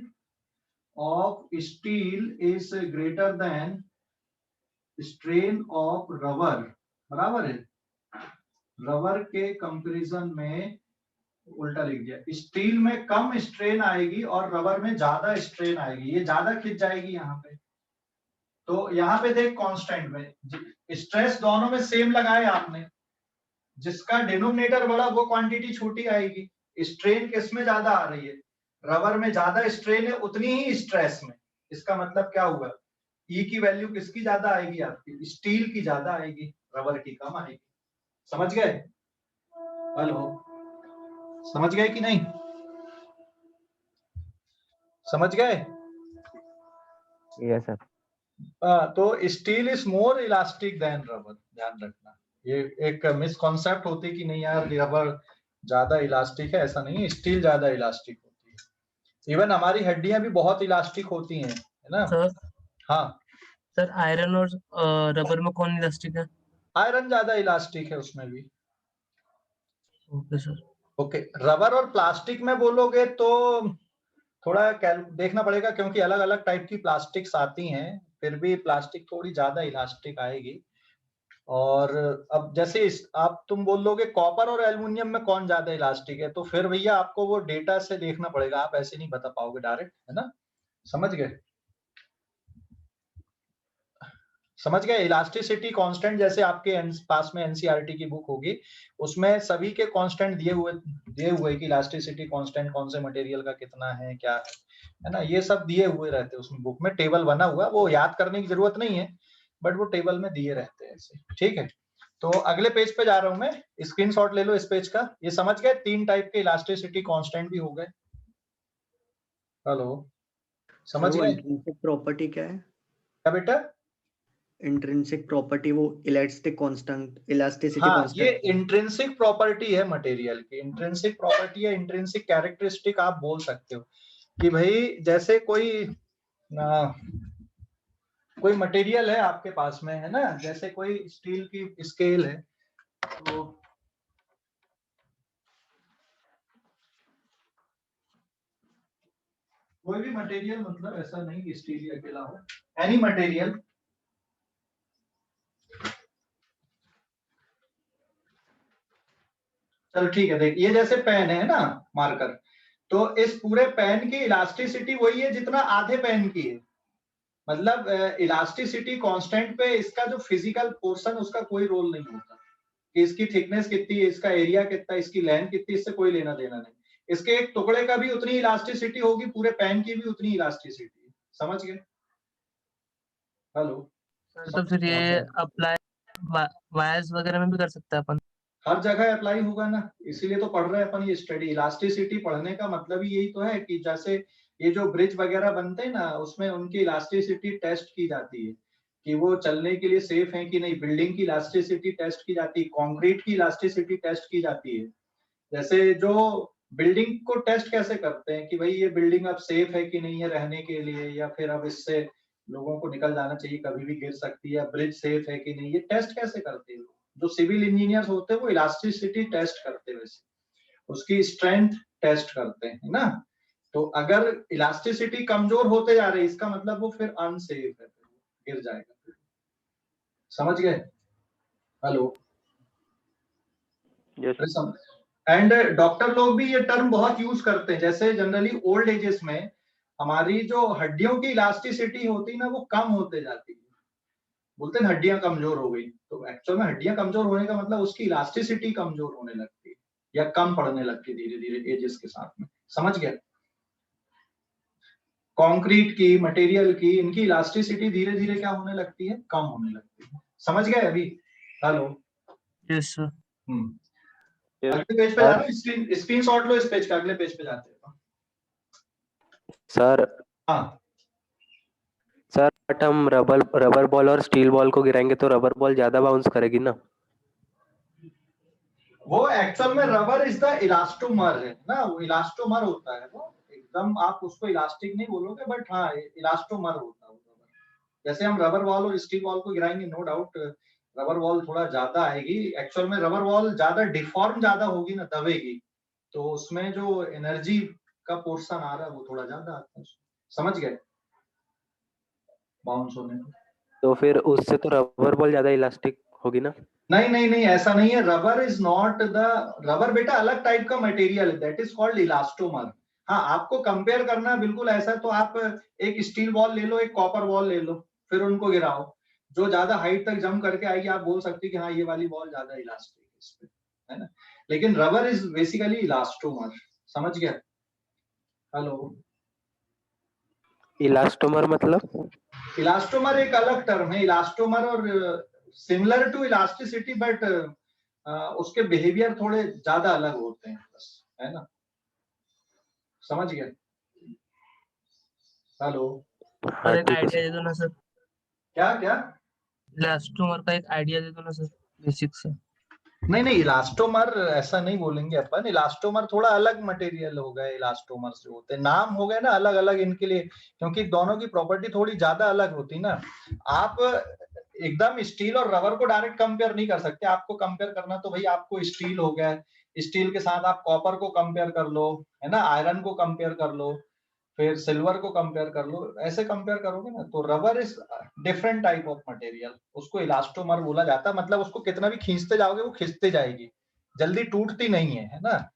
of steel is greater than strain of rubber, बराबर है। रबर के कंपैरिजन में उल्टा लिख दिया, स्टील में कम स्ट्रेन आएगी और रबर में ज्यादा स्ट्रेन आएगी, ये ज्यादा खिंच जाएगी यहाँ पे। तो यहाँ पे देख कांस्टेंट में स्ट्रेस दोनों में सेम लगाए आपने, जिसका डिनोमिनेटर बड़ा वो क्वांटिटी छोटी आएगी। स्ट्रेन किस में ज्यादा आ रही है, रबर में ज्यादा स्ट्रेन है उतनी ही स्ट्रेस में। इसका मतलब क्या हुआ, E की वैल्यू किसकी ज्यादा आएगी आपकी, स्टील की ज्यादा आएगी, रबर की कम आएगी। समझ गए? हेलो, समझ गए कि नहीं, समझ गए? Yes sir. तो steel is more elastic than rubber, ध्यान रखना। ये एक मिसकॉन्सेप्ट होती है कि नहीं यार रबर ज्यादा इलास्टिक है, ऐसा नहीं है, स्टील ज्यादा इलास्टिक होती है। इवन हमारी हड्डियां भी बहुत इलास्टिक होती हैं, है ना सर? हाँ सर आयरन और रबर में कौन इलास्टिक है? आयरन ज्यादा इलास्टिक है उसमें भी। Okay sir. ओके, रबर और प्लास्टिक में बोलोगे तो थोड़ा देखना पड़ेगा, क्योंकि अलग अलग टाइप की प्लास्टिक्स आती हैं, फिर भी प्लास्टिक थोड़ी ज्यादा इलास्टिक आएगी। और अब जैसे आप तुम बोल लोगे कॉपर और एल्युमिनियम में कौन ज्यादा इलास्टिक है, तो फिर भैया आपको वो डेटा से देखना पड़ेगा, आप ऐसे नहीं बता पाओगे डायरेक्ट, है ना। समझ गए? समझ गए? इलास्टिसिटी कांस्टेंट जैसे आपके पास में एनसीईआरटी की बुक होगी, उसमें सभी के कांस्टेंट दिए हुए कि इलास्टिसिटी कांस्टेंट कौन से मटेरियल का कितना है, क्या है ना, ये सब दिए हुए रहते हैं उसमें, बुक में टेबल बना हुआ, वो याद करने की जरूरत नहीं है, बट वो टेबल में दिए रहते हैं ऐसे। ठीक है, तो अगले पेज पे जा रहा हूं मैं, स्क्रीनशॉट ले लो इस पेज का। ये समझ गए 3 टाइप के इलास्टिसिटी कांस्टेंट भी हो गए। हेलो, समझ गए? इंट्रिंसिक प्रॉपर्टी क्या है? क्या बेटा? इंट्रिंसिक प्रॉपर्टी वो इलास्टिक कांस्टेंट, इलास्टिसिटी हाँ, ये कांस्टेंट। इंट्रिंसिक प्रॉपर्टी है मटेरियल की, इंट्रिंसिक प्रॉपर्टी या इंट्रिंसिक कैरेक्टरिस्टिक आप बोल सकते हो कि भाई जैसे कोई मटेरियल है आपके पास में, है ना, जैसे कोई स्टील की स्केल है, तो कोई भी मटेरियल, मतलब ऐसा नहीं कि स्टील ही अकेला हो, एनी मटेरियल, चलो ठीक है, देख ये जैसे पेन है ना, मार्कर, तो इस पूरे पेन की इलास्टिसिटी वही है जितना आधे पेन की है, मतलब इलास्टिसिटी कांस्टेंट पे इसका जो फिजिकल पोर्शन उसका कोई रोल नहीं होता कि इसकी थिकनेस कितनी है, इसका एरिया कितना, इसकी लेंथ कितनी, इससे कोई लेना देना नहीं। इसके एक टुकड़े का भी उतनी इलास्टिसिटी होगी, पूरे पेन की भी उतनी इलास्टिसिटी। समझ गए? हेलो, सर तो फिर ये अप्लाई वायर्स वगैरह में भी कर सकते हैं अपन? हर जगह अप्लाई होगा ना, इसीलिए तो पढ़ रहे हैं अपन ये स्टडी। इलास्टिसिटी पढ़ने का मतलब ही यही तो है कि जैसे ये जो ब्रिज वगैरह बनते हैं ना, उसमें उनकी इलास्टिसिटी टेस्ट की जाती है कि वो चलने के लिए सेफ है कि नहीं, बिल्डिंग की इलास्टिसिटी टेस्ट की जाती है, कंक्रीट की इलास्टिसिटी टेस्ट की जाती है। जैसे जो बिल्डिंग को टेस्ट कैसे करते हैं कि भाई ये बिल्डिंग अब सेफ है कि नहीं है रहने के लिए, या फिर अब इससे लोगों को निकल जाना चाहिए, कभी भी गिर सकती है, ब्रिज सेफ है कि नहीं, ये टेस्ट कैसे करते हैं? जो सिविल इंजीनियर्स होते हैं वो इलास्टिसिटी टेस्ट करते हैं, वैसे उसकी स्ट्रेंथ टेस्ट करते हैं, है ना। तो अगर इलास्टिसिटी कमजोर होते जा रही है, इसका मतलब वो फिर अनसेफ है, गिर जाएगा। समझ गए? हेलो, एंड डॉक्टर लोग भी ये टर्म बहुत यूज करते हैं। जैसे जनरली ओल्ड एजेस में हमारी जो हड्डियों की इलास्टिसिटी होती है ना, वो कम होते जाती है, बोलते हैं हड्डियां कमजोर हो गई, तो एक्चुअल में हड्डियां कमजोर होने का मतलब उसकी इलास्टिसिटी कमजोर होने लगती है या कम पड़ने लगती है धीरे धीरे एजेस के साथ में। समझ गए? कंक्रीट की, मटेरियल की, इनकी इलास्टिसिटी धीरे धीरे क्या होने लगती है? कम होने लगती है। समझ गए अभी? Hello, yes sir. अगले पेज पे जा रहा हूँ, स्क्रीन शॉट लो इस पेज का, अगले पेज पे जाते हैं। सर हाँ सर, बट हम रबर बॉल और स्टील बॉल को गिराएंगे तो रबर बॉल ज्यादा बाउंस करेगी ना? वो एक्चुअल में रबर इज द इलास्टोमर है ना, वो इलास्टोमर होता है, वो एकदम आप उसको इलास्टिक नहीं बोलोगे, बट हाँ इलास्टोमर होता है वो रबर। जैसे हम रबर बॉल और स्टील बॉल को गिराएंगे, नो डाउट रबर बॉल थोड़ा ज्यादा आएगी, एक्चुअल में रबर बॉल ज्यादा डिफॉर्म ज्यादा होगी ना, दबेगी, तो उसमें जो एनर्जी का पोर्शन आ रहा है वो थोड़ा ज्यादा आता है। समझ गए? बाउंस होने में तो फिर उससे तो रबर बॉल ज्यादा इलास्टिक होगी ना? नहीं नहीं नहीं, ऐसा नहीं है। Rubber is not the rubber, बेटा अलग टाइप का मटेरियल है, दैट इज कॉल्ड इलास्टोमर। हाँ, आपको कंपेयर करना है बिल्कुल ऐसा, तो आप एक स्टील बॉल ले लो, एक कॉपर बॉल ले लो, फिर उनको गिराओ, जो ज्यादा हाइट तक जंप करके आएगी आप बोल सकते कि हाँ ये वाली बॉल ज्यादा इलास्टिक है इस पे, है ना। लेकिन रबर इज बेसिकली इलास्टोमर। समझ गया? हेलो, इलास्टोमर मतलब? इलास्टोमर एक अलग टर्म है, इलास्टोमर और सिमिलर टू इलास्टिसिटी, बट उसके बिहेवियर थोड़े ज्यादा अलग होते हैं बस, है ना। समझ गए? हेलो, सर एक आइडिया दे दो ना सर, क्या क्या? इलास्टोमर का एक आइडिया दे दो ना सर, बेसिक से। नहीं नहीं, इलास्टोमर ऐसा नहीं बोलेंगे अपन, इलास्टोमर थोड़ा अलग मटेरियल हो गए, इलास्टोमर से होते नाम हो गए ना अलग अलग इनके लिए, क्योंकि दोनों की प्रॉपर्टी थोड़ी ज्यादा अलग होती ना। आप एकदम स्टील और रबर को डायरेक्ट कंपेयर नहीं कर सकते, आपको कंपेयर करना तो भाई आपको स्टील हो गया, स्टील के साथ आप कॉपर को कंपेयर कर लो, है ना, आयरन को कंपेयर कर लो, फिर सिल्वर को कंपेयर कर लो, ऐसे कंपेयर करोगे ना। तो rubber is different type of material, उसको इलास्टोमर बोला जाता है, मतलब उसको कितना भी खींचते जाओगे वो खींचते जाएगी, जल्दी टूटती नहीं है ना।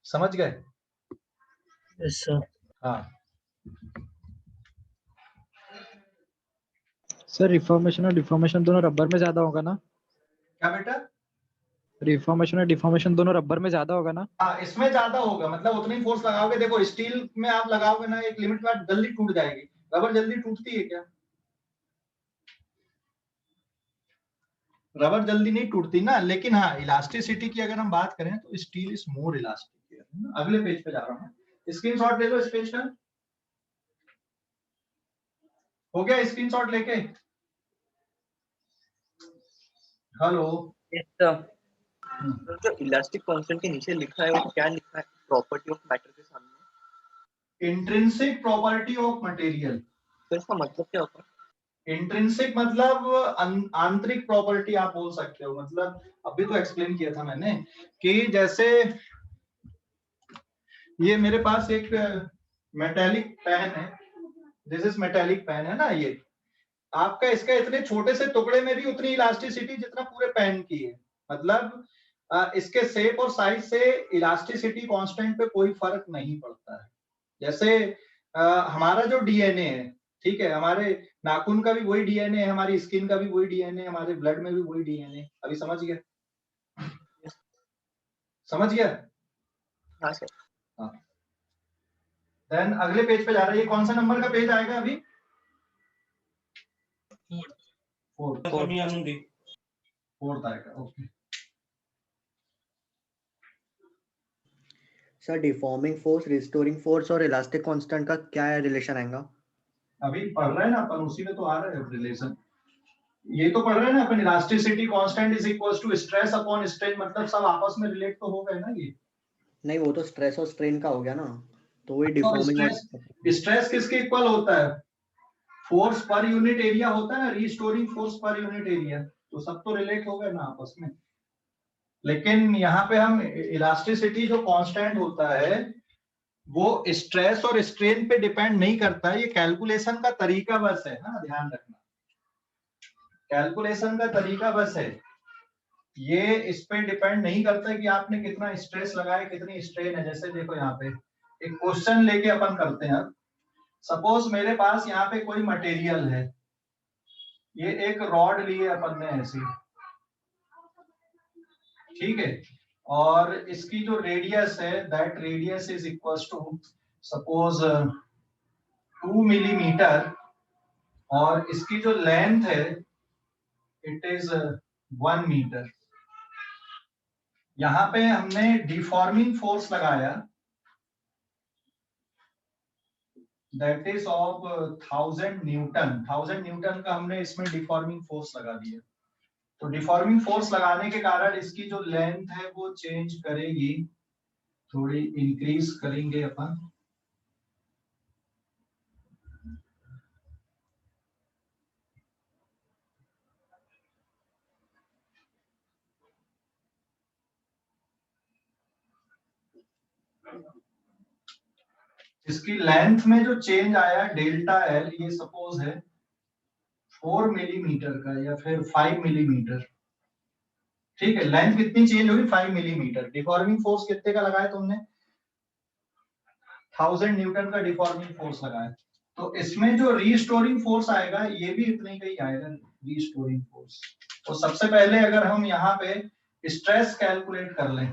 समझ गए? Yes sir. हाँ, सर रिफॉर्मेशन और डिफॉर्मेशन दोनों रबर में ज्यादा होगा ना? क्या बेटा? रिफॉर्मेशन और डिफॉर्मेशन दोनों रबर में ज्यादा होगा ना? हाँ, इसमें ज्यादा होगा, मतलब उतनी फोर्स लगाओगे। देखो स्टील में आप लगाओगे ना, एक लिमिट के बाद जल्दी टूट जाएगी। रबर जल्दी टूटती है क्या? रबर जल्दी नहीं टूटती ना। लेकिन हाँ, इलास्टिसिटी की अगर हम बात करें तो स्टील इज मोर इलास्टिक। अगले पेज पे जा रहा हूँ, स्क्रीनशॉट ले लो इस पेज का। हो गया स्क्रीनशॉट लेके? हेलो? तो इलास्टिक कांस्टेंट के नीचे लिखा है वो क्या लिखा है प्रॉपर्टी ऑफ मैटर के सामने? Intrinsic property of material. तो इसका मतलब क्या होता है? इंट्रिंसिक मतलब आंतरिक प्रॉपर्टी आप बोल सकते हो। मतलब अभी तो एक्सप्लेन किया था मैंने कि जैसे ये मेरे पास एक मेटेलिक पेन है, दिस इज मेटेलिक पेन है ना, ये आपका इसका इतने छोटे से टुकड़े में भी उतनी इलास्टिसिटी जितना पूरे पेन की है। मतलब इसके शेप और साइज से इलास्टिसिटी कांस्टेंट पे कोई फर्क नहीं पड़ता है। जैसे हमारा जो डीएनए है, ठीक है, हमारे नाखून का भी वही डीएनए है, हमारी स्किन का भी वही डीएनए, हमारे ब्लड में भी वही डीएनए। अभी समझ गया? समझ गया? हाँ सर। हाँ। देन अगले पेज पे जा रहा है। ये कौन सा नंबर का पेज आएगा अभी? फोर्थ आएगा। Okay sir deforming force, restoring force और इलास्टिक कांस्टेंट का क्या रिलेशन आएगा? अभी पढ़ रहे हैं ना अपन, उसी में तो आ रहा है रिलेशन। ये तो पढ़ रहे हैं ना अपन, elasticity constant is equals to stress upon strain. मतलब सब आपस में रिलेट तो हो गए ना ये। नहीं, वो तो स्ट्रेस और स्ट्रेन का हो गया ना, तो वही तो डिफॉर्मिंग। स्ट्रेस किसके इक्वल होता है? फोर्स पर यूनिट एरिया होता है ना, restoring force per unit area. तो सब तो रिलेट हो गए ना आपस में। लेकिन यहाँ पे हम इलास्टिसिटी जो कांस्टेंट होता है वो स्ट्रेस और स्ट्रेन पे डिपेंड नहीं करता है। ये कैलकुलेशन का तरीका बस है ना, ध्यान रखना। कैलकुलेशन का तरीका बस है, ये इस पे डिपेंड नहीं करता है कि आपने कितना स्ट्रेस लगाया, कितनी स्ट्रेन है। जैसे देखो यहाँ पे एक क्वेश्चन लेके अपन करते हैं। सपोज मेरे पास यहाँ पे कोई मटेरियल है, ये एक रॉड लिए अपन ने ऐसी, ठीक है, और इसकी जो रेडियस है that radius is equals to suppose 2 millimetre, और इसकी जो लेंथ है इट इज 1 मीटर। यहां पे हमने डिफॉर्मिंग फोर्स लगाया that is of 1000 Newton. 1000 Newton का हमने इसमें डिफॉर्मिंग फोर्स लगा दिया। तो डिफॉर्मिंग फोर्स लगाने के कारण इसकी जो लेंथ है वो चेंज करेगी, थोड़ी इंक्रीज करेंगे अपन। इसकी लेंथ में जो चेंज आया डेल्टा एल, ये सपोज है 4 मिलीमीटर का या फिर 5 मिलीमीटर, ठीक है। लेंथ कितनी चेंज होगी? 5 मिलीमीटर। डिफॉर्मिंग फोर्स कितने का लगाया तुमने? 1000 न्यूटन का डिफॉर्मिंग फोर्स लगाया। तो इसमें जो रीस्टोरिंग फोर्स आएगा ये भी इतने का ही आएगा, रीस्टोरिंग फोर्स। तो सबसे पहले अगर हम यहाँ पे स्ट्रेस कैलकुलेट कर लें,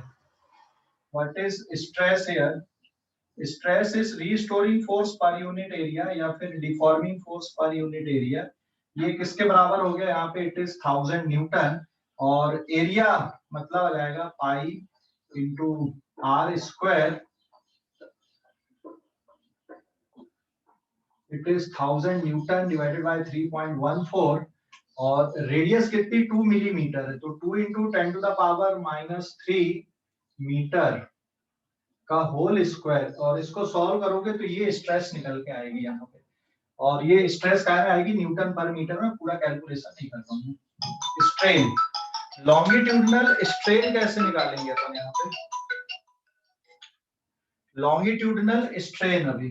what is stress here? Stress is restoring force per unit area या फिर deforming force per unit area. ये किसके बराबर हो गया? यहाँ पे इट इज 1000 न्यूटन, और एरिया मतलब आ जाएगा pi into R square. It is 1000 newton divided by 3.14, और रेडियस कितनी? 2 मिलीमीटर है, तो 2 into 10 to the power -3 metre का होल स्क्वायर। और इसको सॉल्व करोगे तो ये स्ट्रेस निकल के आएगी यहाँ पे, और ये स्ट्रेस क्या आएगी? न्यूटन पर मीटर में। पूरा कैलकुलेशन नहीं करता हूँ। स्ट्रेन, लॉन्गिट्यूडनल स्ट्रेन कैसे निकालेंगे अपन यहाँ पे? लॉन्गिट्यूडनल स्ट्रेन, अभी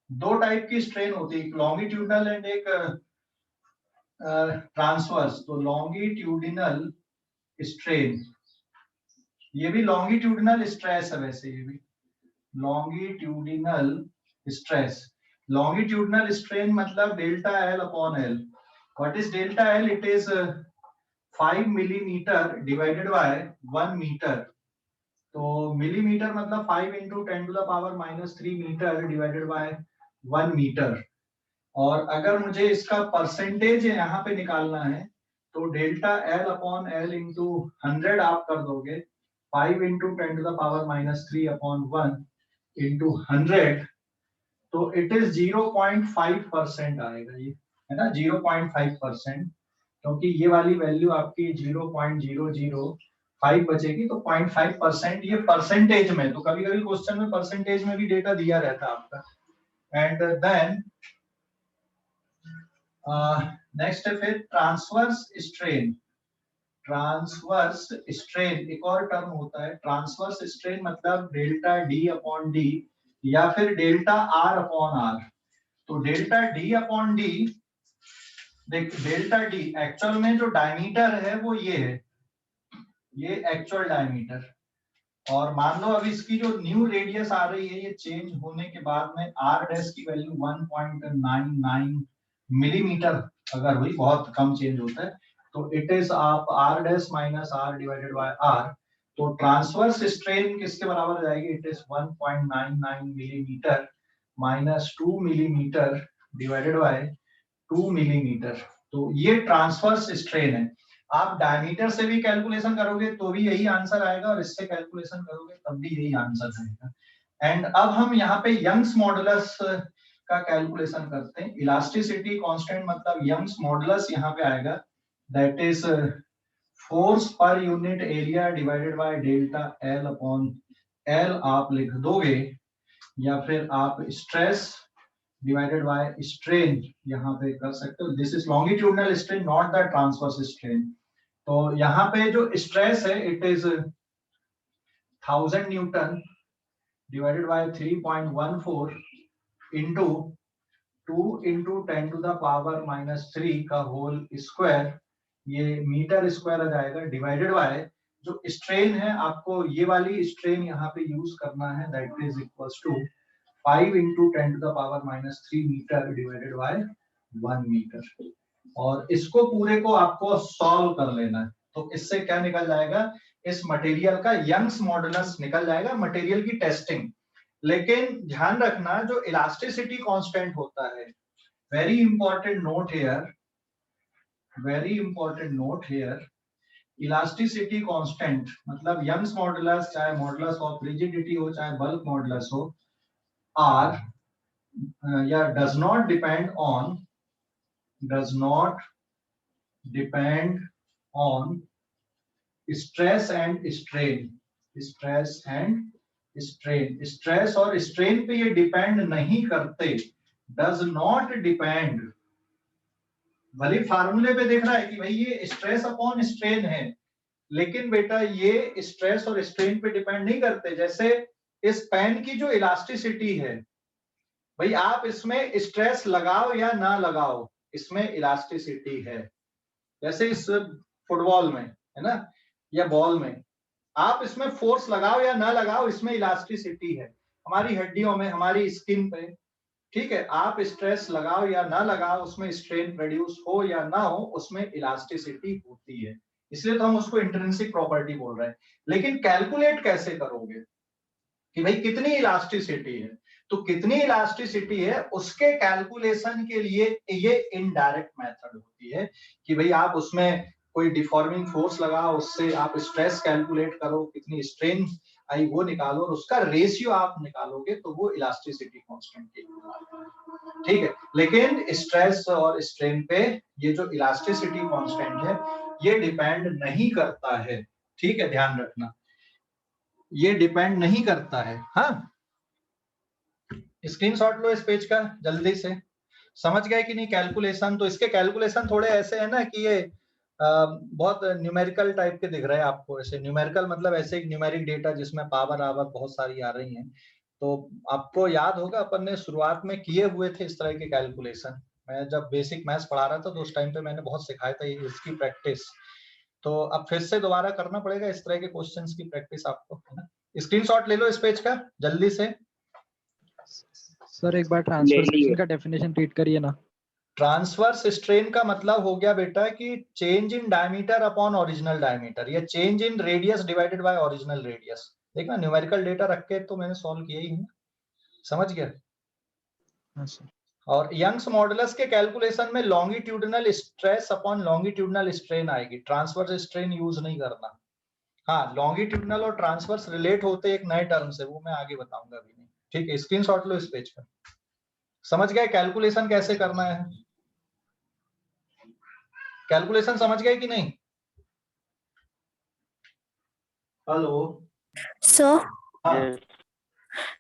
दो टाइप की स्ट्रेन होती है, लॉन्गिट्यूडनल एंड एक ट्रांसवर्स। तो लॉन्गिट्यूडनल स्ट्रेन, ये भी लॉन्गिट्यूडनल स्ट्रेस है वैसे, ये भी लॉन्गिट्यूडनल स्ट्रेस। लॉन्गिट्यूडनल स्ट्रेन मतलब delta L upon L. What is delta L? It is 5 millimeter divided by 1 meter. तो मिलीमीटर मतलब 5 into 10 to the power -3 metre divided by 1 metre. और अगर मुझे इसका परसेंटेज यहाँ पे निकालना है तो delta L upon L into 100 आप कर दोगे, 5 into 10 to the power -3 upon 1 into 100, तो इट इज 0.5% आएगा, ये है ना 0.5%, क्योंकि ये वाली वैल्यू आपकी 0.005 बचेगी, तो 0.5% ये परसेंटेज में, तो कभी कभी क्वेश्चन में परसेंटेज में भी डेटा दिया रहता है आपका। एंड देन नेक्स्ट है फिर ट्रांसवर्स स्ट्रेन। ट्रांसवर्स स्ट्रेन एक और टर्म होता है। ट्रांसवर्स स्ट्रेन मतलब डेल्टा डी अपॉन डी या फिर डेल्टा आर अपॉन आर। तो डेल्टा डी अपॉन डी, देख डेल्टा डी एक्चुअल में जो डायमीटर है वो ये है, ये एक्चुअल डायमीटर, और मान लो अब इसकी जो न्यू रेडियस आ रही है ये चेंज होने के बाद में आर डैश की वैल्यू 1.99 मिलीमीटर अगर हुई, बहुत कम चेंज होता है, तो इट इज आप R dash minus R divided by R. तो ट्रांसवर्स स्ट्रेन किसके बराबर जाएगी? It is 1.99 millimetre minus 2 millimetre divided by 2 millimetre. तो ये ट्रांसवर्स स्ट्रेन है। आप डायमीटर से भी कैलकुलेशन करोगे तो भी यही आंसर आएगा, और इससे कैलकुलेशन करोगे तब भी यही आंसर आएगा। एंड अब हम यहाँ पे यंग्स मॉडुलस का कैलकुलेशन करते हैं। इलास्टिसिटी कांस्टेंट मतलब यंग्स मॉडुलस यहाँ पे आएगा, that is force per unit area divided by delta L upon L आप लिख दोगे, या फिर आप स्ट्रेस डिवाइडेड बाय स्ट्रेन यहाँ पे कर सकते हो। This is longitudinal strain, not the transverse strain. तो यहाँ पे जो स्ट्रेस है it is 1000 newton divided by 3.14 into 2 into 10 to the power -3 का होल स्क्वायर, ये मीटर स्क्वायर आ जाएगा, डिवाइडेड बाय जो स्ट्रेन है, आपको ये वाली स्ट्रेन यहाँ पे यूज करना है, that is equals to 5 into 10 to the power -3 metre divided by 1 metre. और इसको पूरे को आपको सॉल्व कर लेना है, तो इससे क्या निकल जाएगा? इस मटेरियल का यंग्स मॉडुलस निकल जाएगा, मटेरियल की टेस्टिंग। लेकिन ध्यान रखना जो इलास्टिसिटी कांस्टेंट होता है, very important note here, very important note here, elasticity constant मतलब यंग्स मॉडुलस, चाहे मॉडुलस ऑफ रिजिडिटी हो चाहे बल्क मॉडुलस हो, आर या does not depend on stress and strain. Stress and strain, stress और strain पे ये डिपेंड नहीं करते, डज नॉट डिपेंड। भले फार्मूले पे देख रहा है कि भाई ये स्ट्रेस अपॉन स्ट्रेन है, लेकिन बेटा ये स्ट्रेस और स्ट्रेन पे डिपेंड नहीं करते। जैसे इस पेन की जो इलास्टिसिटी है, भाई आप इसमें स्ट्रेस लगाओ या ना लगाओ, इसमें इलास्टिसिटी है। जैसे इस फुटबॉल में है ना, या बॉल में, आप इसमें फोर्स लगाओ या ना लगाओ, इसमें इलास्टिसिटी है। हमारी हड्डियों में, हमारी स्किन पे, ठीक है, आप स्ट्रेस लगाओ या ना लगाओ, उसमें स्ट्रेन प्रोड्यूस हो या ना हो, उसमें इलास्टिसिटी होती है, इसलिए तो हम उसको इंट्रिंसिक प्रॉपर्टी बोल रहे हैं। लेकिन कैलकुलेट कैसे करोगे कि भाई कितनी इलास्टिसिटी है? तो कितनी इलास्टिसिटी है उसके कैलकुलेशन के लिए ये इनडायरेक्ट मेथड होती है कि भाई आप उसमें कोई डिफॉर्मिंग फोर्स लगाओ, उससे आप स्ट्रेस कैलकुलेट करो, कितनी स्ट्रेन आई वो निकालो, और उसका रेशियो आप निकालोगे, तो वो इलास्टिसिटी कांस्टेंट की, ठीक है। लेकिन स्ट्रेस और स्ट्रेन पे ये जो इलास्टिसिटी कांस्टेंट है ये डिपेंड नहीं करता है, ठीक है, ध्यान रखना, ये डिपेंड नहीं करता है। हाँ, स्क्रीनशॉट लो इस पेज का जल्दी से। समझ गए कि नहीं कैलकुलेशन? तो इसके कैलकुलेशन थोड़े ऐसे है ना कि ये बहुत न्यूमेरिकल टाइप के दिख रहे हैं आपको। ऐसे न्यूमेरिकल मतलब ऐसे एक न्यूमेरिक डेटा जिसमें पावर आवर बहुत सारी आ रही हैं। तो आपको याद होगा अपन ने शुरुआत में किए हुए थे इस तरह के कैलकुलेशन। मैं जब बेसिक मैथ्स पढ़ा रहा था तो उस टाइम पे मैंने बहुत सिखाया था इसकी प्रैक्टिस। तो अब फिर से दोबारा करना पड़ेगा इस तरह के क्वेश्चंस की प्रैक्टिस आपको, है ना। स्क्रीनशॉट ले लो इस पेज का जल्दी से। सर एक बार ट्रांसफर का डेफिनेशन रीड करिए ना। ट्रांसवर्स स्ट्रेन का मतलब हो गया बेटा कि change in diameter upon original diameter, या change in radius divided by original radius. देखना न्यूमेरिकल डेटा रख के तो मैंने सॉल्व किया ही है, समझ गया। हाँ सर। और यंग्स मॉडुलस के कैलकुलेशन में longitudinal stress upon longitudinal strain आएगी, ट्रांसवर्स स्ट्रेन यूज नहीं करना। हाँ, लॉन्गिट्यूडिनल और ट्रांसवर्स रिलेट होते एक नए टर्म से, वो मैं आगे बताऊंगा अभी नहीं। ठीक है, स्क्रीनशॉट लो इस पेज पर। समझ गए कैलकुलेशन कैसे करना है? कैलकुलेशन समझ गए कि नहीं? हेलो सर हाँ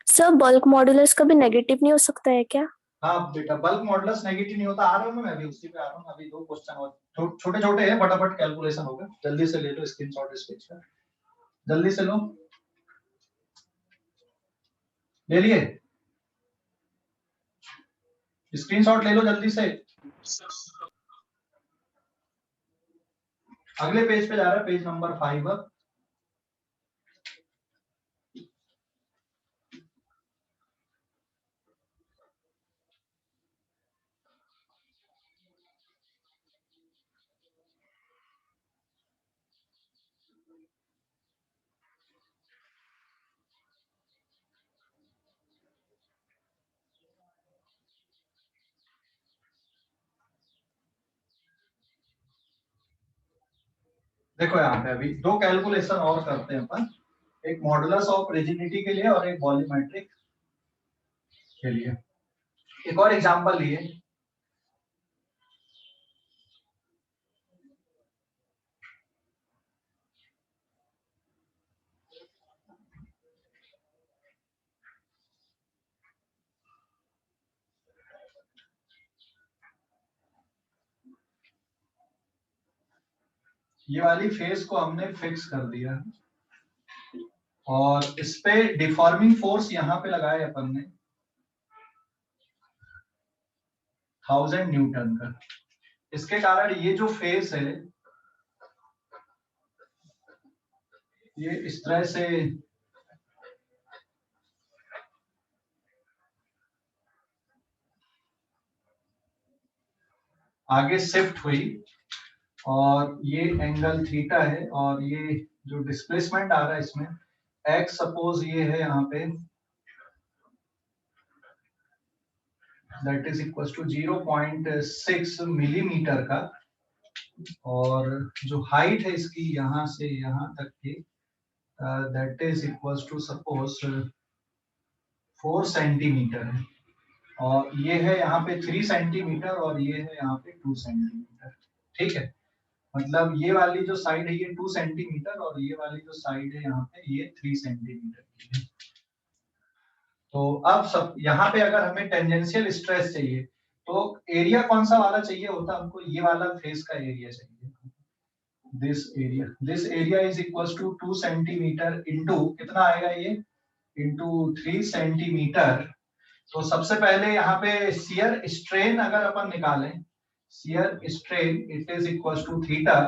सर बल्क मॉडुलस कभी नेगेटिव नहीं हो सकता है क्या? हाँ बेटा, बल्क मॉडुलस नेगेटिव नहीं होता। आ रहा हूँ मैं अभी उसी पे आ रहा हूँ। अभी 2 क्वेश्चन और छोटे छोटे हैं, फटाफट कैलकुलेशन होगा। जल्दी से ले लो स्क्रीनशॉट इस पेज का, जल्दी से लो। ले लिए? स्क्रीनशॉट ले लो जल्दी से। अगले पेज पे जा रहा है, पेज नंबर 5। देखो यहाँ पे अभी 2 कैलकुलेशन और करते हैं अपन, एक मॉडुलस ऑफ रिजिडिटी के लिए और एक वॉल्यूमेट्रिक के लिए। एक और एग्जांपल लिए, ये वाली फेस को हमने फिक्स कर दिया और इस पे डिफॉर्मिंग फोर्स यहाँ पे लगाया अपन ने 1000 न्यूटन का। इसके कारण ये जो फेस है ये इस तरह से आगे शिफ्ट हुई और ये एंगल थीटा है और ये जो डिस्प्लेसमेंट आ रहा है इसमें एक्स, सपोज ये है यहाँ पे, that is equal to 0.6 millimetre का, और जो हाइट है इसकी यहाँ से यहाँ तक की that is equal to suppose 4 centimetre है, और ये है यहाँ पे 3 सेंटीमीटर और ये है यहाँ पे 2 सेंटीमीटर। ठीक है, मतलब ये वाली जो साइड है ये 2 सेंटीमीटर और ये वाली जो साइड है यहाँ पे ये 3 सेंटीमीटर की है। तो अब सब यहाँ पे अगर हमें टेंजेंशियल स्ट्रेस चाहिए तो एरिया कौन सा वाला चाहिए होता, हमको ये वाला फेस का एरिया चाहिए। This area is equal to 2 centimetre into कितना आएगा ये, इंटू 3 सेंटीमीटर। तो सबसे पहले यहाँ पे शियर स्ट्रेन अगर अपन निकालें, shear strain it is equal to theta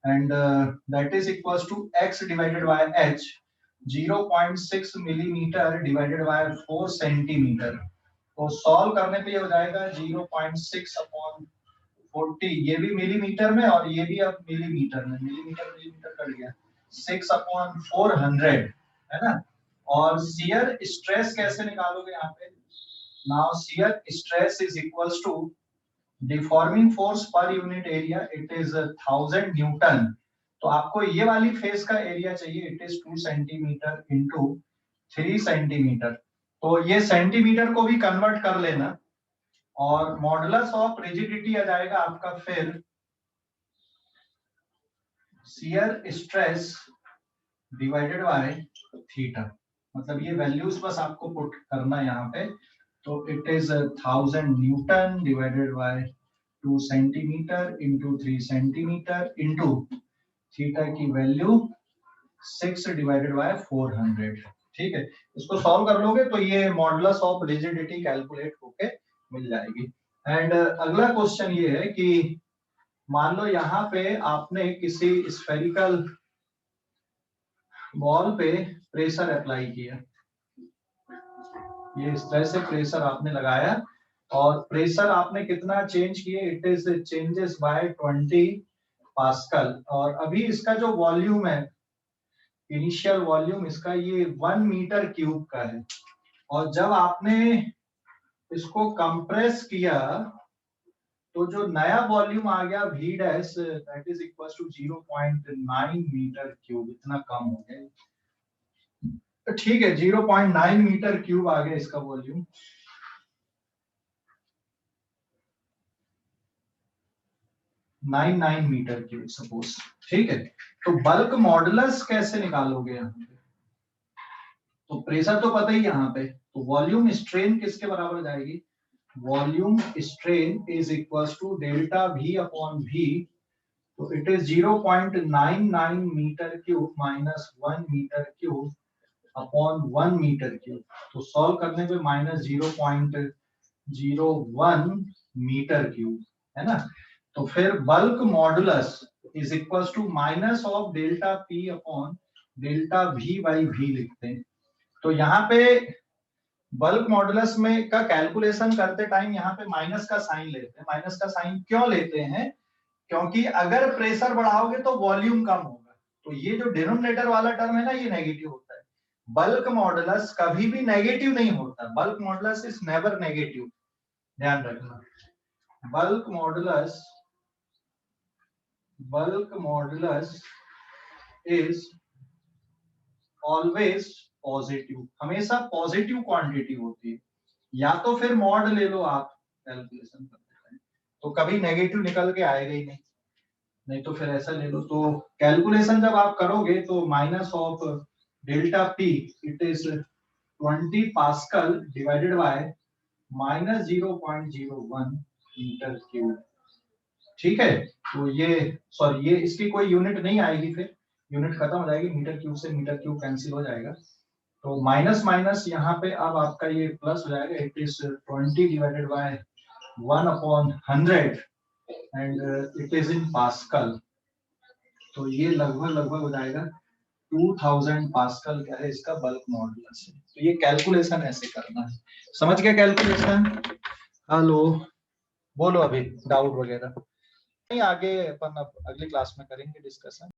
and that is equal to x divided by h, 0.6 millimetre divided by 4 centimetre. तो सॉल्व करने पे ये हो जाएगा 0.6 अपॉन 40, ये भी मिलीमीटर में और ये भी अब मिलीमीटर में, मिलीमीटर कट गया, 6 अपॉन 400 है ना। और शियर स्ट्रेस कैसे निकालोगे यहाँ पे, now shear stress is equals to deforming force per unit area, it is 1000 newton. तो आपको ये वाली फेस का एरिया चाहिए, it is 2 centimetre into 3 centimetre. तो ये सेंटीमीटर को भी कन्वर्ट कर लेना और मॉडुलस ऑफ रिजिडिटी आ जाएगा आपका फिर shear stress divided by theta. मतलब ये वैल्यूज बस आपको पुट करना है यहाँ पे। तो it is 1000 newton divided by 2 centimetre into 3 centimetre into theta की वैल्यू 6 डिवाइडेड बाय 400। ठीक है, इसको सॉल्व कर लोगे तो ये मॉडुलस ऑफ रिजिडिटी कैलकुलेट होके मिल जाएगी। एंड अगला क्वेश्चन ये है कि मान लो यहाँ पे आपने किसी स्फेरिकल बॉल पे प्रेशर अप्लाई किया, ये इस तरह से प्रेशर आपने लगाया, और प्रेशर आपने कितना चेंज किए, it is changes by 20 pascal. और अभी इसका जो वॉल्यूम है, इनिशियल वॉल्यूम इसका ये 1 मीटर क्यूब का है। और जब आपने इसको कंप्रेस किया तो जो नया वॉल्यूम आ गया V dash, that is equal to 0.9 metre cube, इतना कम हो गया। तो ठीक है, 0.9 मीटर क्यूब आ गया इसका volume. Nine metre cube suppose, ठीक है। तो बल्क मॉडुलस कैसे निकालोगे यहाँ पे? तो प्रेशर तो पता ही यहाँ पे, तो वॉल्यूम स्ट्रेन किसके बराबर हो जाएगी? Volume strain is equal to delta V upon V। तो इट इज 0.99 metre cube minus 1 metre cube upon 1 metre cube. तो सॉल्व करने पे माइनस 0.01 मीटर क्यूब, है ना। तो फिर bulk modulus is equal to minus of delta P upon delta V by V लिखते हैं। तो यहाँ पे बल्क मॉडुलस में का कैलकुलेशन करते टाइम यहाँ पे माइनस का साइन लेते हैं। माइनस का साइन क्यों लेते हैं? क्योंकि अगर प्रेशर बढ़ाओगे तो वॉल्यूम कम होगा। तो ये जो डिनोमिनेटर वाला टर्म है ना, ये नेगेटिव होता है। बल्क मॉडुलस कभी भी नेगेटिव नहीं होता। Bulk modulus is never negative, ध्यान रखना। Bulk modulus is always positive, हमेशा पॉजिटिव क्वांटिटी होती है। या तो फिर मॉड ले लो आप कैलकुलेशन करते टाइम, तो कभी नेगेटिव निकल के आएगा ही नहीं तो फिर ऐसा ले लो। तो कैलकुलेशन जब आप करोगे तो minus of delta P it is 20 pascal divided by minus 0.01 metre cube, ठीक है। तो ये सॉरी, ये इसकी कोई यूनिट नहीं आएगी, फिर यूनिट खत्म हो जाएगी, मीटर क्यूब से मीटर क्यूब कैंसिल हो जाएगा। तो माइनस माइनस यहाँ पे अब आपका ये प्लस हो जाएगा। It is 20 divided by 1 upon 100 and it is in pascal. तो ये लगभग हो जाएगा 2000 पास्कल क्या है इसका बल्क मॉडुलस है। तो ये कैलकुलेशन ऐसे करना है, समझ गया कैलकुलेशन? हेलो, बोलो अभी डाउट वगैरह नहीं, आगे अपन अब अगली क्लास में करेंगे डिस्कशन।